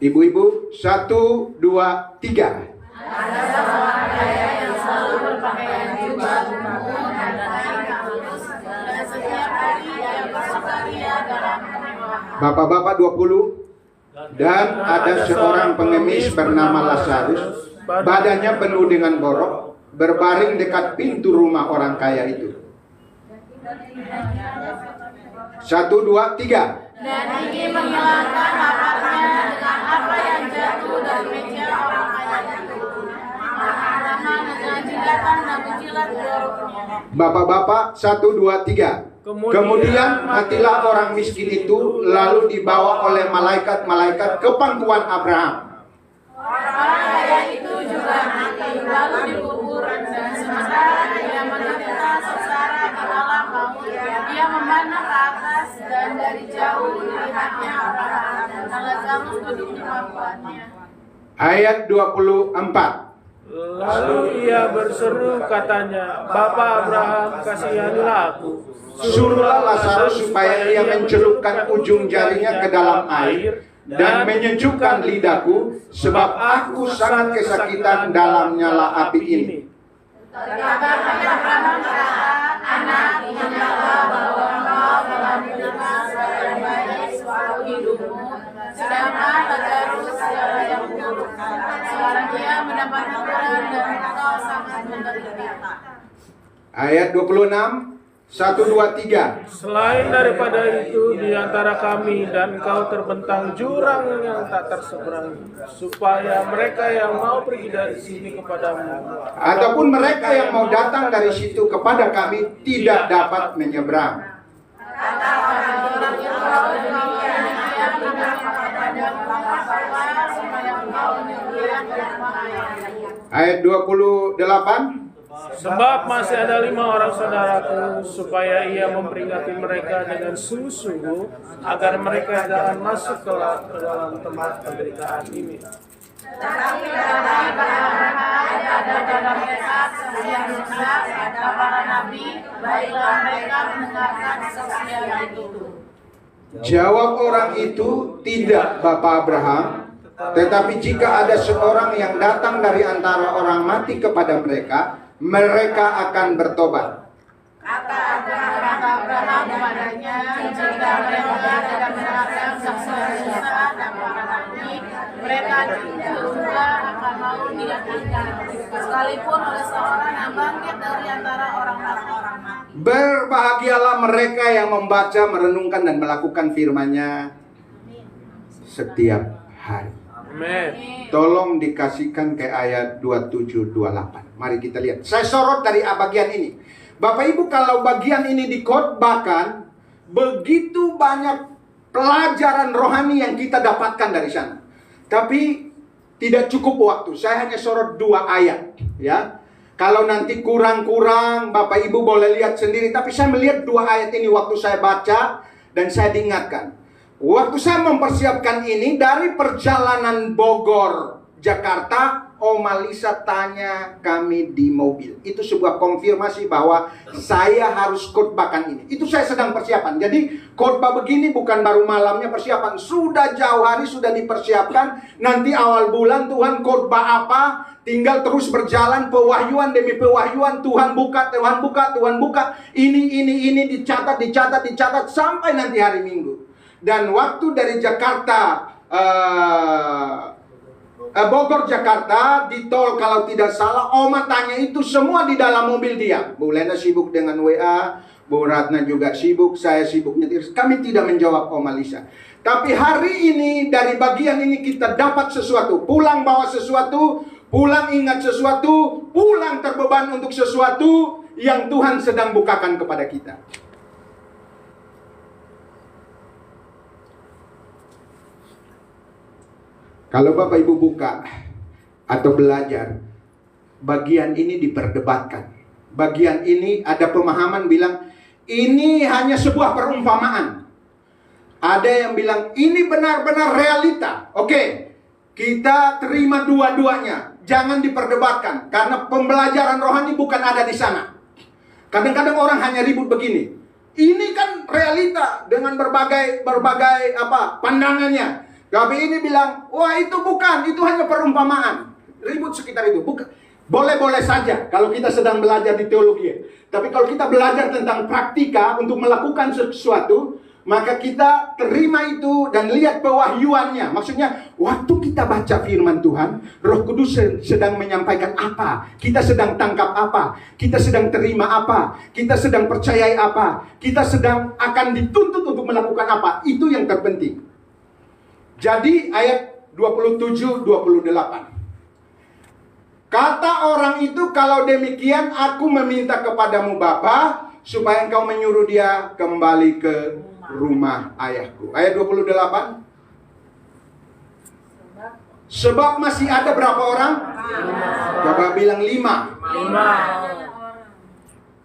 Ibu-ibu, 1, 2, 3. Ada seorang kaya yang selalu berpakaian jubah ungu dan kain halus, dan setiap hari ia bersukaria dalam kemewahan. Bapak-bapak 20. Dan ada seorang pengemis bernama Lazarus, badannya penuh dengan borok, berbaring dekat pintu rumah orang kaya itu. 1, 2, 3. Dan ingin menghilangkan laparnya dengan apa yang jatuh dari meja orang kaya itu. Makanan dengan jigatan dan menjilat boroknya. Bapak-bapak 1, 2, 3. Kemudian matilah orang miskin itu, lalu dibawa oleh malaikat-malaikat ke pangkuan Abraham. Orang kaya itu juga mati, lalu dikubur, dan sementara ia menderita sengsara di alam maut, ia memandang ke atas, dan dari jauh dilihatnya Abraham dan Lazarus duduk di pangkuannya. Ayat 24. Lalu ia berseru katanya, Bapa Abraham, kasihanilah aku. Suruhlah Lazarus supaya ia mencelupkan ujung jarinya ke dalam air dan menyejukkan lidahku, sebab aku sangat kesakitan dalam nyala api ini. Tetapi Abraham berkata, anak, ingatlah bahwa engkau telah menerima segala yang baik sewaktu hidupmu, sedangkan Lazarus segala yang buruk. Sekarang ia mendapat hiburan dan engkau sangat menderita. Ayat 26. 1, 2, 3. Selain daripada itu, di antara kami dan engkau terbentang jurang yang tak terseberangi, supaya mereka yang mau pergi dari sini kepadamu, Ataupun mereka yang mau datang dari situ kepada kami tidak dapat menyeberang. Kata orang itu, demikian ia meminta kepadamu bahwa supaya engkau menyediakan rumah ayahnya. Ayat 28. sebab masih ada 5 orang saudaraku, supaya ia memperingati mereka dengan sungguh-sungguh, agar mereka jangan masuk ke dalam tempat penderitaan ini. Tetapi kata Abraham, ada dalam kitab yang rusak, ada para nabi, baiklah mereka mendengarkan kesaksian itu. Jawab orang itu, tidak Bapak Abraham. Tetapi jika ada seorang yang datang dari antara orang mati kepada mereka, mereka akan bertobat. Kata Abraham kepadanya, jika mereka tidak mendengarkan kesaksian Musa dan para nabi, mereka juga akan mau diyakinkan, sekalipun oleh seorang yang bangkit dari antara orang-orang mati. Berbahagialah mereka yang membaca, merenungkan dan melakukan firman-Nya setiap hari. Amin. Tolong dikasihkan ke ayat 27-28. Mari kita lihat. Saya sorot dari bagian ini. Bapak Ibu, kalau bagian ini dikhotbahkan, begitu banyak pelajaran rohani yang kita dapatkan dari sana. Tapi tidak cukup waktu. Saya hanya sorot 2 ayat, ya. Kalau nanti kurang-kurang, Bapak Ibu boleh lihat sendiri. Tapi saya melihat 2 ayat ini waktu saya baca dan saya diingatkan. Waktu saya mempersiapkan ini dari perjalanan Bogor, Jakarta, Oma Lisa tanya kami di mobil. Itu sebuah konfirmasi bahwa saya harus khotbahkan ini. Itu saya sedang persiapan. Jadi khotbah begini bukan baru malamnya persiapan. Sudah jauh hari sudah dipersiapkan. Nanti awal bulan Tuhan khotbah apa? Tinggal terus berjalan pewahyuan demi pewahyuan. Tuhan buka, Tuhan buka, Tuhan buka. Ini dicatat sampai nanti hari Minggu. Dan waktu dari Jakarta, Bogor Jakarta, di tol kalau tidak salah, Oma tanya itu semua di dalam mobil dia. Bu Lena sibuk dengan WA, Bu Ratna juga sibuk, saya sibuk nyetir. Kami tidak menjawab Oma Lisa. Tapi hari ini, dari bagian ini kita dapat sesuatu. Pulang bawa sesuatu, pulang ingat sesuatu, pulang terbeban untuk sesuatu yang Tuhan sedang bukakan kepada kita. Kalau Bapak Ibu buka atau belajar, bagian ini diperdebatkan. Bagian ini ada pemahaman bilang, ini hanya sebuah perumpamaan. Ada yang bilang ini benar-benar realita. Oke, kita terima dua-duanya. Jangan diperdebatkan, karena pembelajaran rohani bukan ada di sana. Kadang-kadang orang hanya ribut begini. Ini kan realita dengan berbagai pandangannya. Tapi ini bilang, wah itu bukan, itu hanya perumpamaan. Ribut sekitar itu. Bukan. Boleh-boleh saja kalau kita sedang belajar di teologi. Tapi kalau kita belajar tentang praktika untuk melakukan sesuatu, maka kita terima itu dan lihat pewahyuannya. Maksudnya, waktu kita baca firman Tuhan, Roh Kudus sedang menyampaikan apa, kita sedang tangkap apa, kita sedang terima apa, kita sedang percayai apa, kita sedang akan dituntut untuk melakukan apa. Itu yang terpenting. Jadi ayat 27-28. Kata orang itu, kalau demikian aku meminta kepadamu Bapa, supaya engkau menyuruh dia kembali ke rumah ayahku. Ayat 28. Sebab masih ada berapa orang? Coba bilang 5.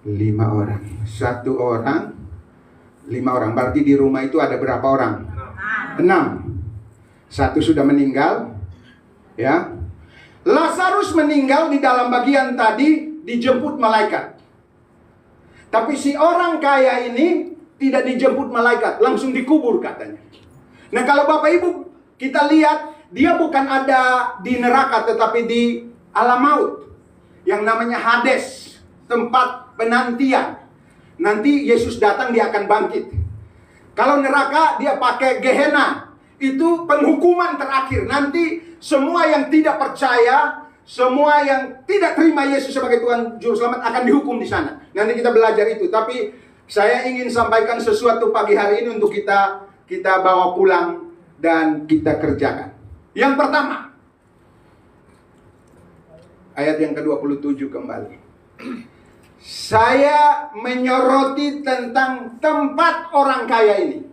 5 orang. 1 orang, 5 orang. Berarti di rumah itu ada berapa orang? 6. 1 sudah meninggal. Ya. Lazarus meninggal di dalam bagian tadi dijemput malaikat. Tapi si orang kaya ini tidak dijemput malaikat, langsung dikubur katanya. Nah kalau Bapak Ibu kita lihat, dia bukan ada di neraka tetapi di alam maut yang namanya Hades, tempat penantian. Nanti Yesus datang, dia akan bangkit. Kalau neraka dia pakai Gehenna, itu penghukuman terakhir. Nanti semua yang tidak percaya, semua yang tidak terima Yesus sebagai Tuhan Juru Selamat akan dihukum di sana. Nanti kita belajar itu. Tapi saya ingin sampaikan sesuatu pagi hari ini untuk kita bawa pulang dan kita kerjakan. Yang pertama, ayat yang ke-27 kembali. Saya menyoroti tentang tempat orang kaya ini.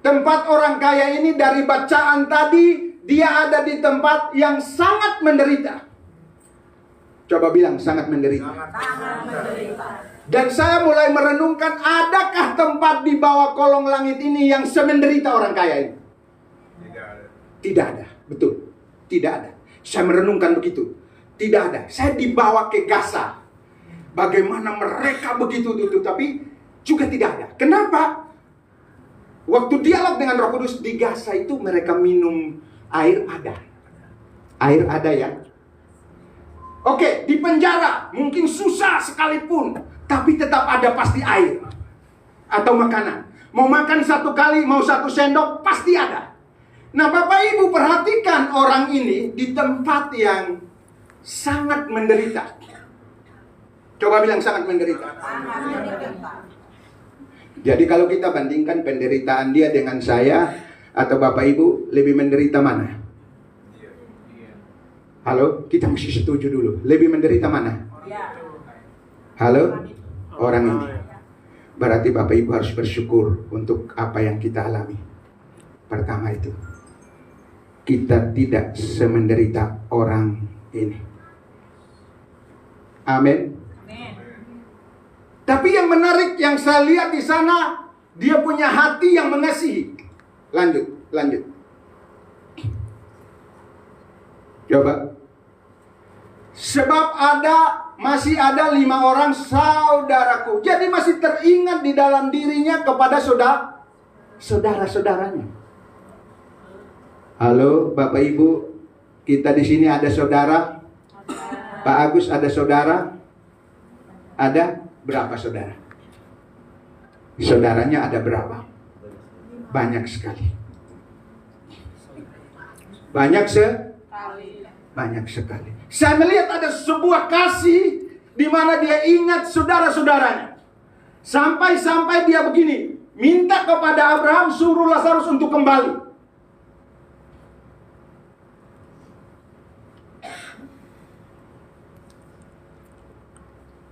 Tempat orang kaya ini dari bacaan tadi, dia ada di tempat yang sangat menderita. Coba bilang, sangat menderita. Dan saya mulai merenungkan, adakah tempat di bawah kolong langit ini yang semenderita orang kaya ini? Tidak ada. Betul. Tidak ada. Saya merenungkan begitu. Tidak ada. Saya dibawa ke Gaza. Bagaimana mereka begitu itu, tapi juga tidak ada. Kenapa? Waktu dialog dengan Roh Kudus di Gaza itu mereka minum air ada. Air ada ya. Oke, di penjara mungkin susah sekalipun, tapi tetap ada pasti air atau makanan. Mau makan 1 kali, mau 1 sendok, pasti ada. Nah Bapak Ibu perhatikan orang ini di tempat yang sangat menderita. Coba bilang sangat menderita. Jadi kalau kita bandingkan penderitaan dia dengan saya atau Bapak Ibu, lebih menderita mana? Halo, kita mesti setuju dulu. Lebih menderita mana? Halo, orang ini. Berarti Bapak Ibu harus bersyukur untuk apa yang kita alami. Pertama itu, kita tidak semenderita orang ini. Amin. Tapi yang menarik yang saya lihat di sana, dia punya hati yang mengasihi. Lanjut. Coba. Sebab masih ada 5 orang saudaraku. Jadi masih teringat di dalam dirinya kepada saudara-saudaranya. Halo Bapak Ibu, kita di sini ada saudara. Pak Agus ada saudara. Ada berapa saudara? Saudaranya ada berapa? Banyak sekali. Banyak sekali. Saya melihat ada sebuah kasih di mana dia ingat saudara-saudaranya. Sampai dia begini, minta kepada Abraham suruh Lazarus untuk kembali.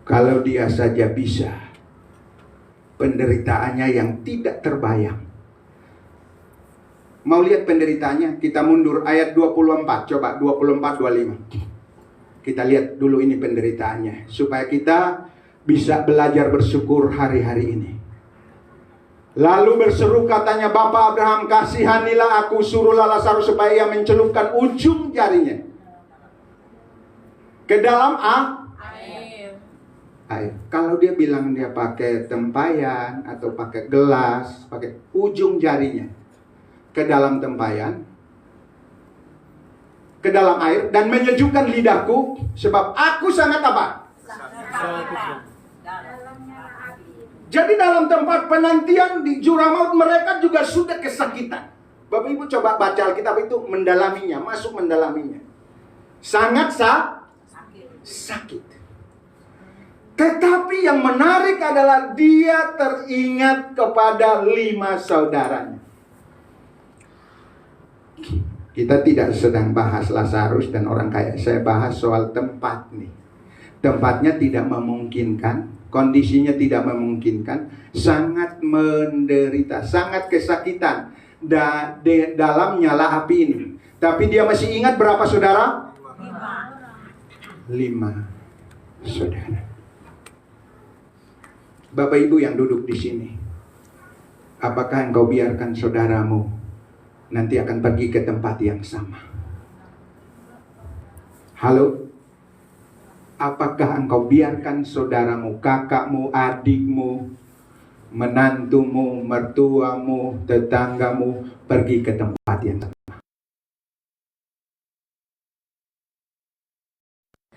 Kalau dia saja bisa, penderitaannya yang tidak terbayang. Mau lihat penderitaannya? Kita mundur ayat 24. Coba 24-25. Kita lihat dulu ini penderitaannya. Supaya kita bisa belajar bersyukur hari-hari ini. Lalu berseru katanya, Bapa Abraham, kasihanilah aku, suruhlah Lazarus supaya ia mencelupkan ujung jarinya ke dalam air. Kalau dia bilang dia pakai tempayan atau pakai gelas, pakai ujung jarinya ke dalam tempayan, ke dalam air, dan menyejukkan lidahku, sebab aku sangat apa? Jadi dalam tempat penantian di jurang maut mereka juga sudah kesakitan. Bapak Ibu coba baca Alkitab itu, mendalaminya, masuk mendalaminya. Sangat sakit. Tetapi yang menarik adalah dia teringat kepada 5 saudaranya. Kita tidak sedang bahas Lazarus dan orang kaya. Saya bahas soal tempat nih. Tempatnya tidak memungkinkan. Kondisinya tidak memungkinkan, sangat menderita, sangat kesakitan dalam nyala api ini. Tapi dia masih ingat berapa saudara? 5 saudara. Bapak Ibu yang duduk di sini, apakah engkau biarkan saudaramu nanti akan pergi ke tempat yang sama? Halo? Apakah engkau biarkan saudaramu, kakakmu, adikmu, menantumu, mertuamu, tetanggamu pergi ke tempat yang sama?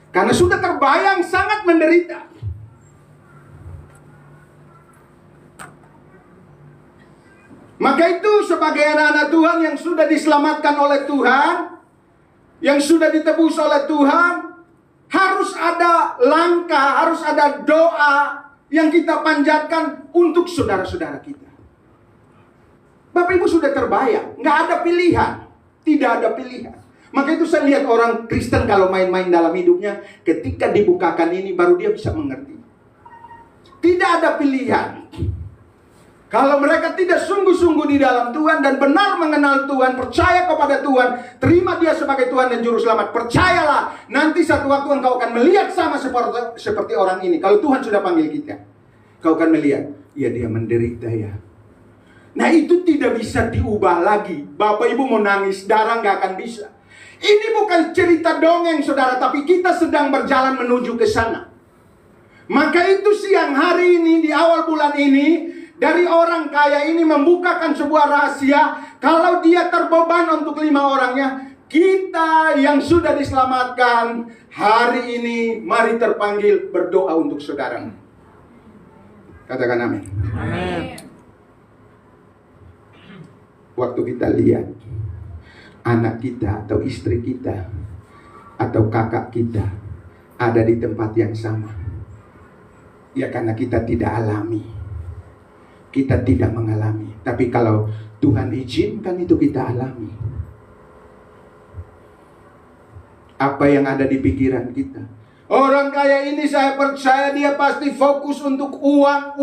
Karena sudah terbayang sangat menderita. Maka itu sebagai anak-anak Tuhan yang sudah diselamatkan oleh Tuhan, yang sudah ditebus oleh Tuhan, harus ada langkah, harus ada doa yang kita panjatkan untuk saudara-saudara kita. Bapak Ibu sudah terbayang, nggak ada pilihan, tidak ada pilihan. Maka itu saya lihat orang Kristen kalau main-main dalam hidupnya, ketika dibukakan ini baru dia bisa mengerti. Tidak ada pilihan. Kalau mereka tidak sungguh-sungguh di dalam Tuhan dan benar mengenal Tuhan, percaya kepada Tuhan, terima Dia sebagai Tuhan dan Juru Selamat, percayalah, nanti satu waktu engkau akan melihat sama seperti orang ini. Kalau Tuhan sudah panggil kita, kau akan melihat, ya dia menderita ya. Nah itu tidak bisa diubah lagi. Bapak Ibu mau nangis, darah gak akan bisa. Ini bukan cerita dongeng saudara, tapi kita sedang berjalan menuju ke sana. Maka itu siang hari ini, di awal bulan ini, dari orang kaya ini membukakan sebuah rahasia. Kalau dia terbeban untuk 5 orangnya, kita yang sudah diselamatkan hari ini, mari terpanggil berdoa untuk saudara. Katakan amin. Amin. Waktu kita lihat anak kita atau istri kita atau kakak kita ada di tempat yang sama, ya karena kita tidak alami. Kita tidak mengalami. Tapi kalau Tuhan izinkan itu kita alami. Apa yang ada di pikiran kita? Orang kaya ini saya percaya dia pasti fokus untuk uang.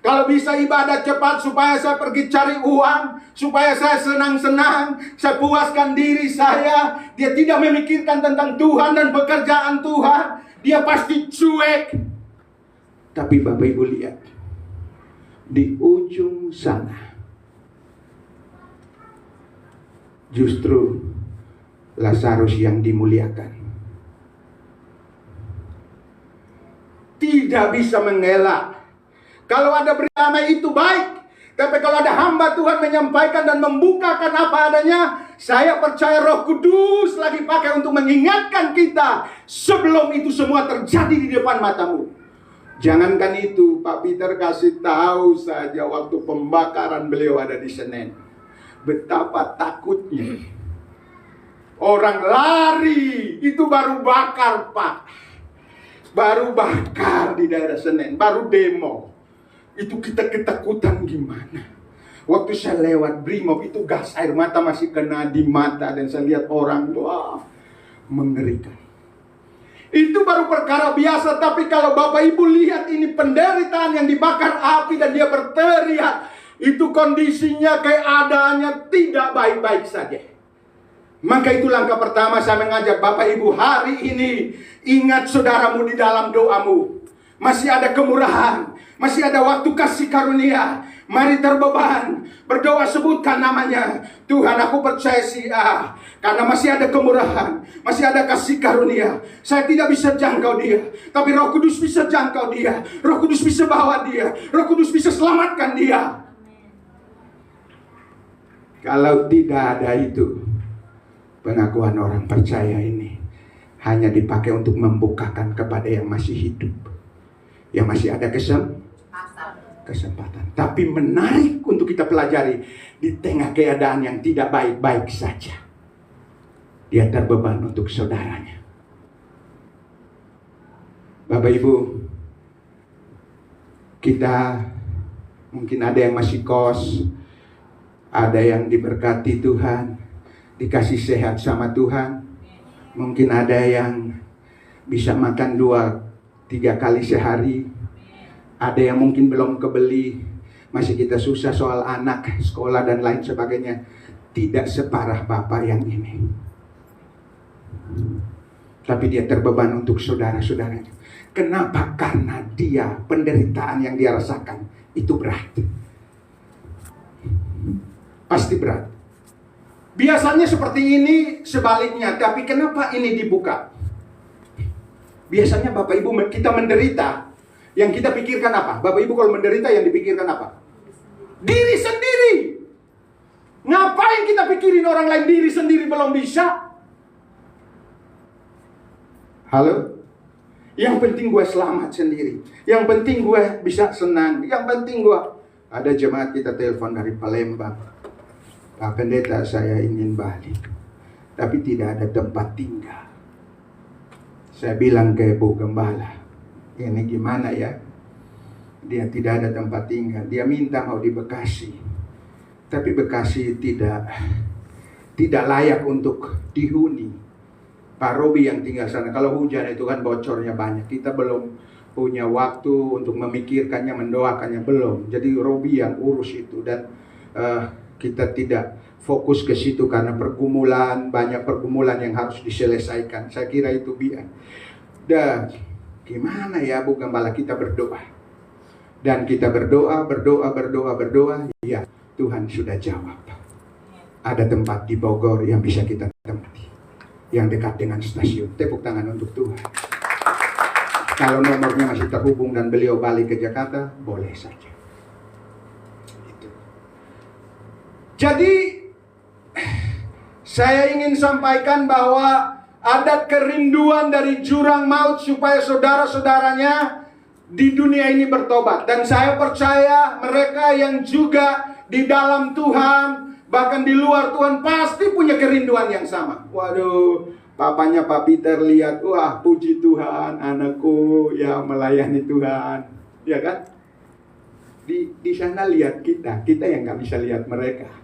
Kalau bisa ibadah cepat supaya saya pergi cari uang, supaya saya senang-senang, saya puaskan diri saya. Dia tidak memikirkan tentang Tuhan dan pekerjaan Tuhan. Dia pasti cuek. Tapi Bapak Ibu lihat, di ujung sana justru Lazarus yang dimuliakan. Tidak bisa mengelak. Kalau ada berita itu baik, tapi kalau ada hamba Tuhan menyampaikan dan membukakan apa adanya, saya percaya Roh Kudus lagi pakai untuk mengingatkan kita sebelum itu semua terjadi di depan matamu. Jangankan itu, Pak Peter kasih tahu saja waktu pembakaran beliau ada di Senen. Betapa takutnya. Orang lari, itu baru bakar Pak. Baru bakar di daerah Senen, baru demo. Itu kita ketakutan gimana. Waktu saya lewat Brimob itu gas air mata masih kena di mata. Dan saya lihat orang, wah, mengerikan. Itu baru perkara biasa. Tapi kalau Bapak Ibu lihat ini penderitaan yang dibakar api dan dia berteriak, itu kondisinya keadaannya tidak baik-baik saja. Maka itu langkah pertama saya mengajak Bapak Ibu hari ini, ingat saudaramu di dalam doamu. Masih ada kemurahan, masih ada waktu kasih karunia. Mari terbeban, berdoa, sebutkan namanya. Tuhan, aku percaya si A, karena masih ada kemurahan, masih ada kasih karunia. Saya tidak bisa jangkau dia, tapi Roh Kudus bisa jangkau dia. Roh Kudus bisa bawa dia. Roh Kudus bisa selamatkan dia. Kalau tidak ada itu, pengakuan orang percaya ini hanya dipakai untuk membukakan kepada yang masih hidup, yang masih ada kesempatan. Tapi menarik untuk kita pelajari di tengah keadaan yang tidak baik-baik saja, dia terbeban untuk saudaranya. Bapak Ibu, kita mungkin ada yang masih kos, ada yang diberkati Tuhan, dikasih sehat sama Tuhan. Mungkin ada yang bisa makan 2-3 kali sehari. Ada yang mungkin belum kebeli, masih kita susah soal anak, sekolah dan lain sebagainya. Tidak separah Bapak yang ini. Tapi dia terbeban untuk saudara-saudaranya. Kenapa? Karena dia, penderitaan yang dia rasakan itu berat. Pasti berat. Biasanya seperti ini sebaliknya, tapi kenapa ini dibuka? Biasanya Bapak Ibu kita menderita, yang kita pikirkan apa? Bapak Ibu kalau menderita yang dipikirkan apa? Diri sendiri. Ngapain kita pikirin orang lain, diri sendiri belum bisa? Halo? Yang penting gue selamat sendiri. Yang penting gue bisa senang. Yang penting gue... Ada jemaat kita telepon dari Palembang. Pak Pendeta, saya ingin balik, tapi tidak ada tempat tinggal. Saya bilang ke Bu Gembala, ini gimana ya? Dia tidak ada tempat tinggal. Dia minta mau di Bekasi, tapi Bekasi tidak layak untuk dihuni. Pak Robi yang tinggal sana, kalau hujan itu kan bocornya banyak. Kita belum punya waktu untuk memikirkannya, mendoakannya, belum. Jadi Robi yang urus itu, dan kita tidak fokus ke situ karena banyak pergumulan yang harus diselesaikan. Saya kira itu biar. Dan gimana ya Bu Gembala, kita berdoa. Dan kita berdoa. Ya, Tuhan sudah jawab. Ada tempat di Bogor yang bisa kita tempati, yang dekat dengan stasiun. Tepuk tangan untuk Tuhan. Kalau nomornya masih terhubung dan beliau balik ke Jakarta, boleh saja. Jadi, saya ingin sampaikan bahwa ada kerinduan dari jurang maut supaya saudara-saudaranya di dunia ini bertobat. Dan saya percaya mereka yang juga di dalam Tuhan, bahkan di luar Tuhan, pasti punya kerinduan yang sama. Waduh, papanya Pak Peter lihat, wah puji Tuhan, anakku ya melayani Tuhan. Ya kan? Di sana lihat kita yang gak bisa lihat mereka.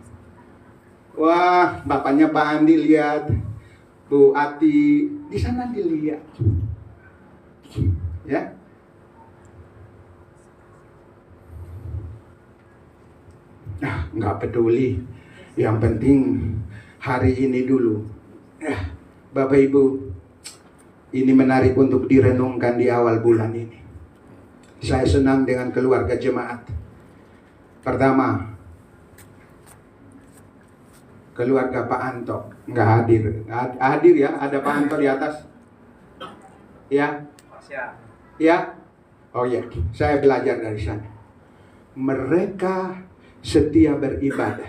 Wah, bapaknya Pak Andi lihat, Bu Ati, di sana dilihat. Ya. Nah, nggak peduli. Yang penting hari ini dulu. Bapak Ibu, ini menarik untuk direnungkan di awal bulan ini. Saya senang dengan keluarga jemaat. Pertama, keluarga Pak Anto nggak hadir. Hadir ya, ada Pak Anto di atas. Ya, ya. Oh ya, saya belajar dari sana. Mereka setia beribadah.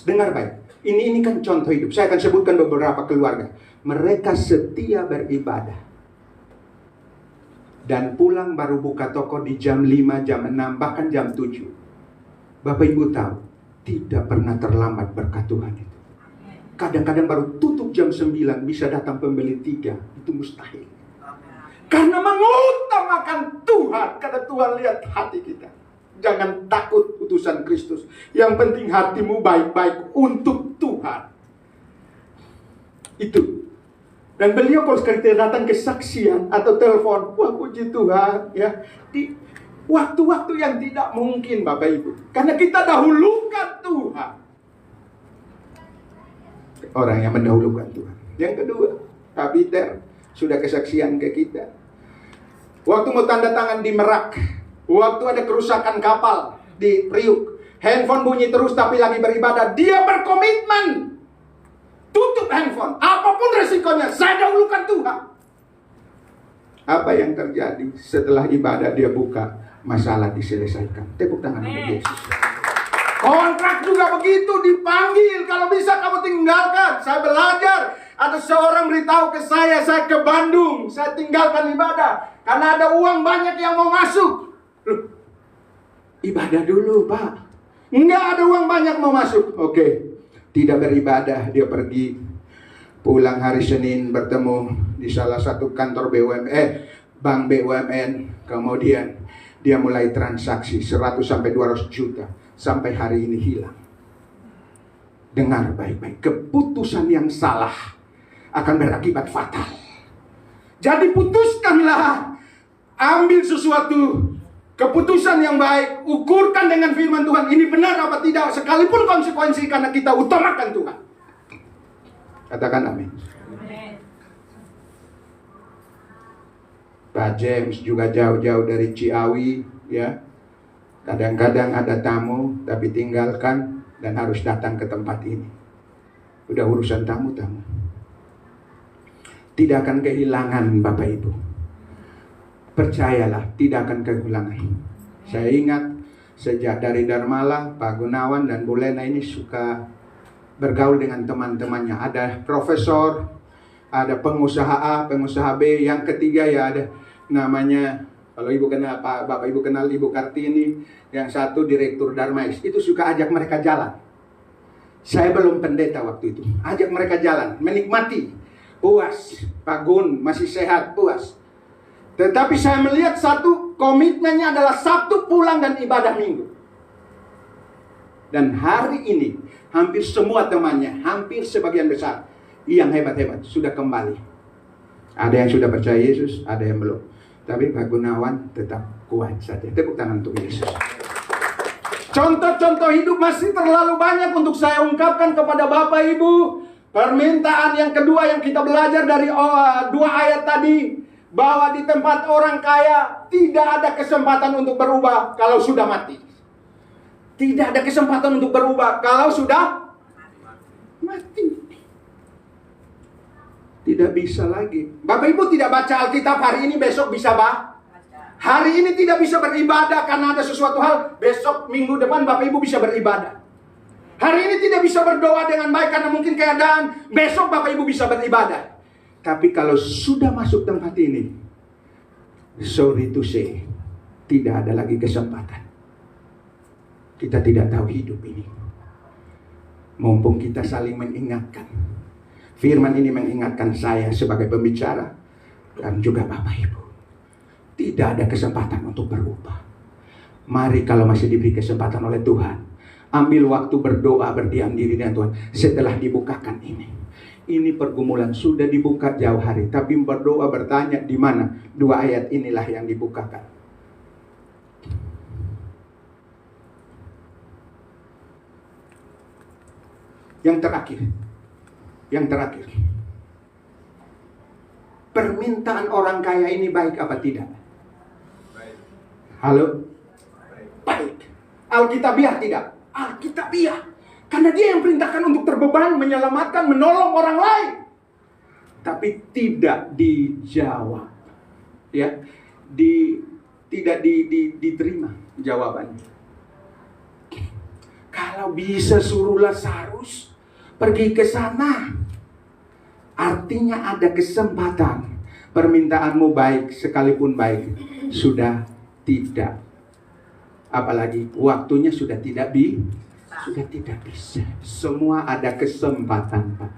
Dengar baik. Ini kan contoh hidup. Saya akan sebutkan beberapa keluarga. Mereka setia beribadah. Dan pulang baru buka toko di jam 5, jam 6, bahkan jam 7. Bapak Ibu tahu, tidak pernah terlambat berkat Tuhan itu. Kadang-kadang baru tutup jam 9, bisa datang pembeli 3. Itu mustahil. Karena mengutamakan Tuhan. Karena Tuhan lihat hati kita. Jangan takut utusan Kristus. Yang penting hatimu baik-baik untuk Tuhan. Itu. Dan beliau kalau sekali datang kesaksian atau telepon, wah puji Tuhan ya. Di waktu-waktu yang tidak mungkin Bapak Ibu. Karena kita dahulukan Tuhan. Orang yang mendahulukan Tuhan. Yang kedua, Pak Peter sudah kesaksian ke kita. Waktu mau tanda tangan di Merak, waktu ada kerusakan kapal di Priuk, handphone bunyi terus tapi lagi beribadah, dia berkomitmen tutup handphone, apapun resikonya, saya dahulukan Tuhan. Apa yang terjadi setelah ibadah dia buka, masalah diselesaikan. Tepuk tangan untuk Yesus. Kontrak juga begitu, dipanggil, kalau bisa kamu tinggalkan. Saya belajar, ada seorang beritahu ke saya ke Bandung, saya tinggalkan ibadah karena ada uang banyak yang mau masuk. Loh, ibadah dulu Pak, enggak ada uang banyak mau masuk. Oke, tidak beribadah, dia pergi. Pulang hari Senin bertemu di salah satu kantor bank BUMN. Kemudian dia mulai transaksi 100 sampai 200 juta. Sampai hari ini hilang. Dengar baik-baik, keputusan yang salah akan berakibat fatal. Jadi putuskanlah, ambil sesuatu keputusan yang baik, ukurkan dengan firman Tuhan, ini benar apa tidak, sekalipun konsekuensi karena kita utamakan Tuhan. Katakan amin. Pak James juga jauh-jauh dari Ciawi, ya. Kadang-kadang ada tamu, tapi tinggalkan dan harus datang ke tempat ini. Udah urusan tamu-tamu. Tidak akan kehilangan Bapak Ibu. Percayalah, tidak akan kehilangan. Saya ingat, sejak dari Darmala, Pak Gunawan dan Bu Lena ini suka bergaul dengan teman-temannya. Ada profesor, ada pengusaha A, pengusaha B. Yang ketiga ya ada namanya, kalau Ibu kenal, Bapak Ibu kenal Ibu Kartini, yang satu direktur Darmais, itu suka ajak mereka jalan. Saya belum pendeta waktu itu, ajak mereka jalan, menikmati, puas. Pak Gun masih sehat, puas. Tetapi saya melihat satu komitmennya adalah Sabtu pulang dan ibadah Minggu. Dan hari ini hampir semua temannya, hampir sebagian besar yang hebat-hebat sudah kembali. Ada yang sudah percaya Yesus, ada yang belum. Tapi Pak Gunawan tetap kuat saja. Tepuk tangan untuk Yesus. Contoh-contoh hidup masih terlalu banyak untuk saya ungkapkan kepada Bapak Ibu. Permintaan yang kedua yang kita belajar dari dua ayat tadi, bahwa di tempat orang kaya tidak ada kesempatan untuk berubah kalau sudah mati. Tidak ada kesempatan untuk berubah kalau sudah mati. Tidak bisa lagi. Bapak Ibu tidak baca Alkitab hari ini, besok bisa hari ini tidak bisa beribadah karena ada sesuatu hal, besok minggu depan Bapak Ibu bisa beribadah. Hari ini tidak bisa berdoa dengan baik karena mungkin keadaan, besok Bapak Ibu bisa beribadah. Tapi kalau sudah masuk tempat ini, sorry to say, tidak ada lagi kesempatan. Kita tidak tahu hidup ini. Mumpung kita saling mengingatkan. Firman ini mengingatkan saya sebagai pembicara dan juga Bapak Ibu. Tidak ada kesempatan untuk berubah. Mari kalau masih diberi kesempatan oleh Tuhan, ambil waktu berdoa, berdiam diri dengan Tuhan setelah dibukakan ini. Ini pergumulan sudah dibuka jauh hari, tapi berdoa bertanya di mana dua ayat inilah yang dibukakan. Yang terakhir, permintaan orang kaya ini baik apa tidak? Halo? Baik. Alkitabiah tidak? Alkitabiah. Karena dia yang perintahkan untuk terbeban, menyelamatkan, menolong orang lain. Tapi tidak dijawab. Ya, tidak diterima jawabannya. Kalau bisa suruh Lazarus pergi ke sana, artinya ada kesempatan. Permintaanmu baik sekalipun baik, sudah tidak. Apalagi waktunya sudah tidak bisa. Semua ada kesempatan, Pak.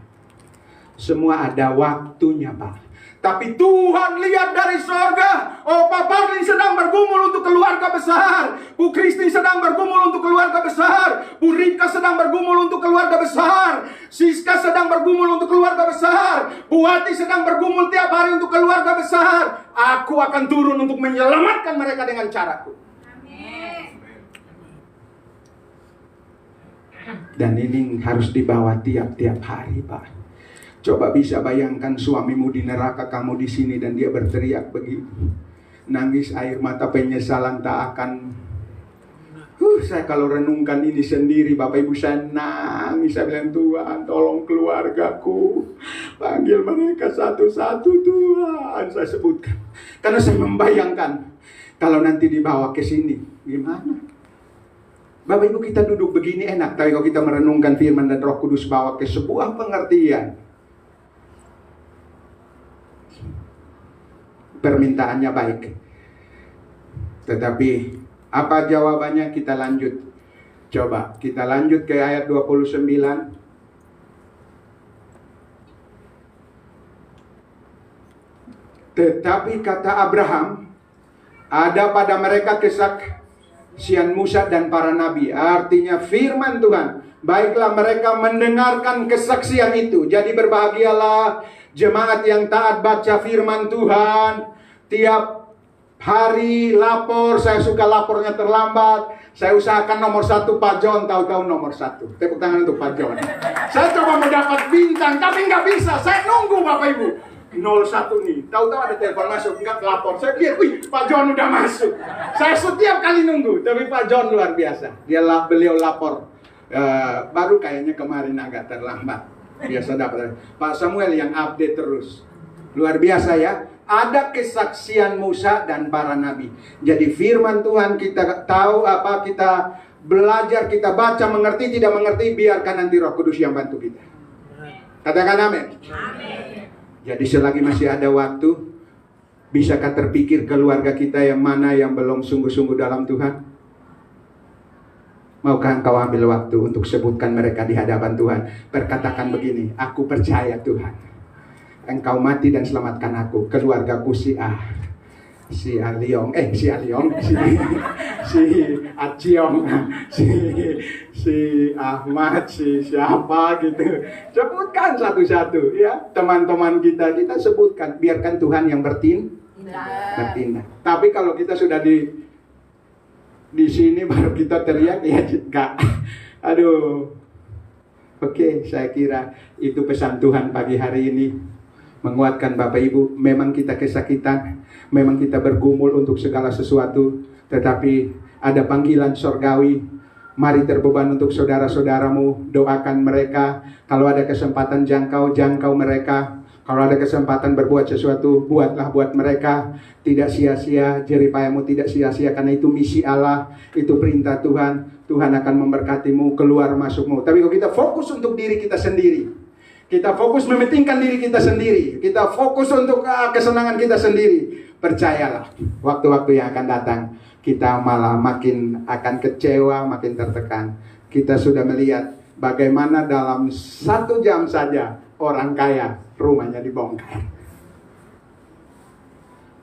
Semua ada waktunya, Pak. Tapi Tuhan lihat dari surga. Oh, Pak Parlin sedang bergumul untuk keluarga besar. Bu Kristi sedang bergumul untuk keluarga besar. Bu Rika sedang bergumul untuk keluarga besar. Siska sedang bergumul untuk keluarga besar. Bu Wati sedang bergumul tiap hari untuk keluarga besar. Aku akan turun untuk menyelamatkan mereka dengan caraku. Dan ini harus dibawa tiap-tiap hari, Pak. Coba bisa bayangkan suamimu di neraka, kamu di sini, dan dia berteriak begitu. nangis air mata penyesalan tak akan. Saya kalau renungkan ini sendiri, Bapak Ibu, saya nangis. Saya bilang, Tuhan tolong keluargaku, panggil mereka satu-satu Tuhan. Saya sebutkan, karena saya membayangkan kalau nanti dibawa ke sini, gimana? Bapak Ibu, kita duduk begini enak, tapi kalau kita merenungkan firman dan Roh Kudus bawa ke sebuah pengertian, permintaannya baik, tetapi apa jawabannya? Kita lanjut. Coba kita lanjut ke ayat 29. Tetapi kata Abraham, ada pada mereka kesaksian Musa dan para nabi. Artinya firman Tuhan. Baiklah mereka mendengarkan kesaksian itu. Jadi berbahagialah jemaat yang taat baca firman Tuhan. Tiap hari lapor, saya suka lapornya terlambat. Saya usahakan nomor 1 Pak John, tahu-tahu nomor 1. Tepuk tangan untuk Pak John. Saya coba mendapat bintang, tapi nggak bisa. Saya nunggu Bapak Ibu. 01 nih, tahu-tahu ada telepon masuk, nggak lapor. Saya pikir, wih Pak John udah masuk. Saya setiap kali nunggu, tapi Pak John luar biasa. Beliau lapor. Baru kayaknya kemarin agak terlambat. Biasa dapat. Pak Samuel yang update terus. Luar biasa ya. Ada kesaksian Musa dan para nabi. Jadi firman Tuhan kita tahu apa, kita belajar, kita baca, mengerti, tidak mengerti, biarkan nanti Roh Kudus yang bantu kita. Katakan amin. Jadi selagi masih ada waktu, bisakah terpikir keluarga kita yang mana yang belum sungguh-sungguh dalam Tuhan? Maukah engkau ambil waktu untuk sebutkan mereka di hadapan Tuhan? Berkatakan begini, aku percaya Tuhan, Engkau mati dan selamatkan aku, keluargaku si Aliong, si Aciong, si Ahmad, si siapa gitu. Sebutkan satu-satu ya, teman-teman kita sebutkan, biarkan Tuhan yang bertindak. Tapi kalau kita sudah di sini baru kita teriak ya Kak. Aduh. Oke, saya kira itu pesan Tuhan pagi hari ini. Menguatkan Bapak Ibu, memang kita kesakitan, memang kita bergumul untuk segala sesuatu, tetapi ada panggilan sorgawi. Mari terbeban untuk saudara-saudaramu, doakan mereka. Kalau ada kesempatan jangkau mereka. Kalau ada kesempatan berbuat sesuatu, buatlah buat mereka. Tidak sia-sia, jeripayamu tidak sia-sia, karena itu misi Allah, itu perintah Tuhan. Tuhan akan memberkatimu, keluar masukmu. Tapi kalau kita fokus untuk diri kita sendiri, kita fokus mementingkan diri kita sendiri, kita fokus untuk kesenangan kita sendiri, percayalah, waktu-waktu yang akan datang, kita malah makin akan kecewa, makin tertekan. Kita sudah melihat bagaimana dalam 1 jam saja orang kaya rumahnya dibongkar.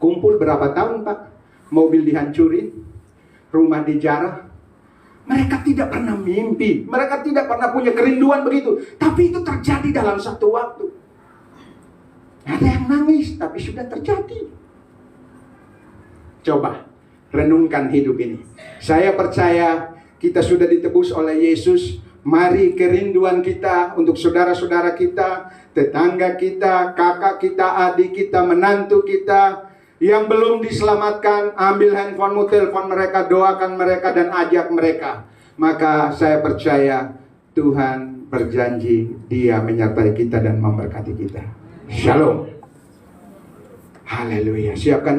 Kumpul berapa tahun Pak? Mobil dihancurin, rumah dijarah. Mereka tidak pernah mimpi, mereka tidak pernah punya kerinduan begitu. Tapi itu terjadi dalam satu waktu. Ada yang nangis, tapi sudah terjadi. Coba renungkan hidup ini. Saya percaya kita sudah ditebus oleh Yesus. Mari kerinduan kita untuk saudara-saudara kita, tetangga kita, kakak kita, adik kita, menantu kita yang belum diselamatkan, ambil handphonemu, telepon mereka, doakan mereka dan ajak mereka. Maka saya percaya Tuhan berjanji Dia menyertai kita dan memberkati kita. Shalom. Haleluya. Siapkan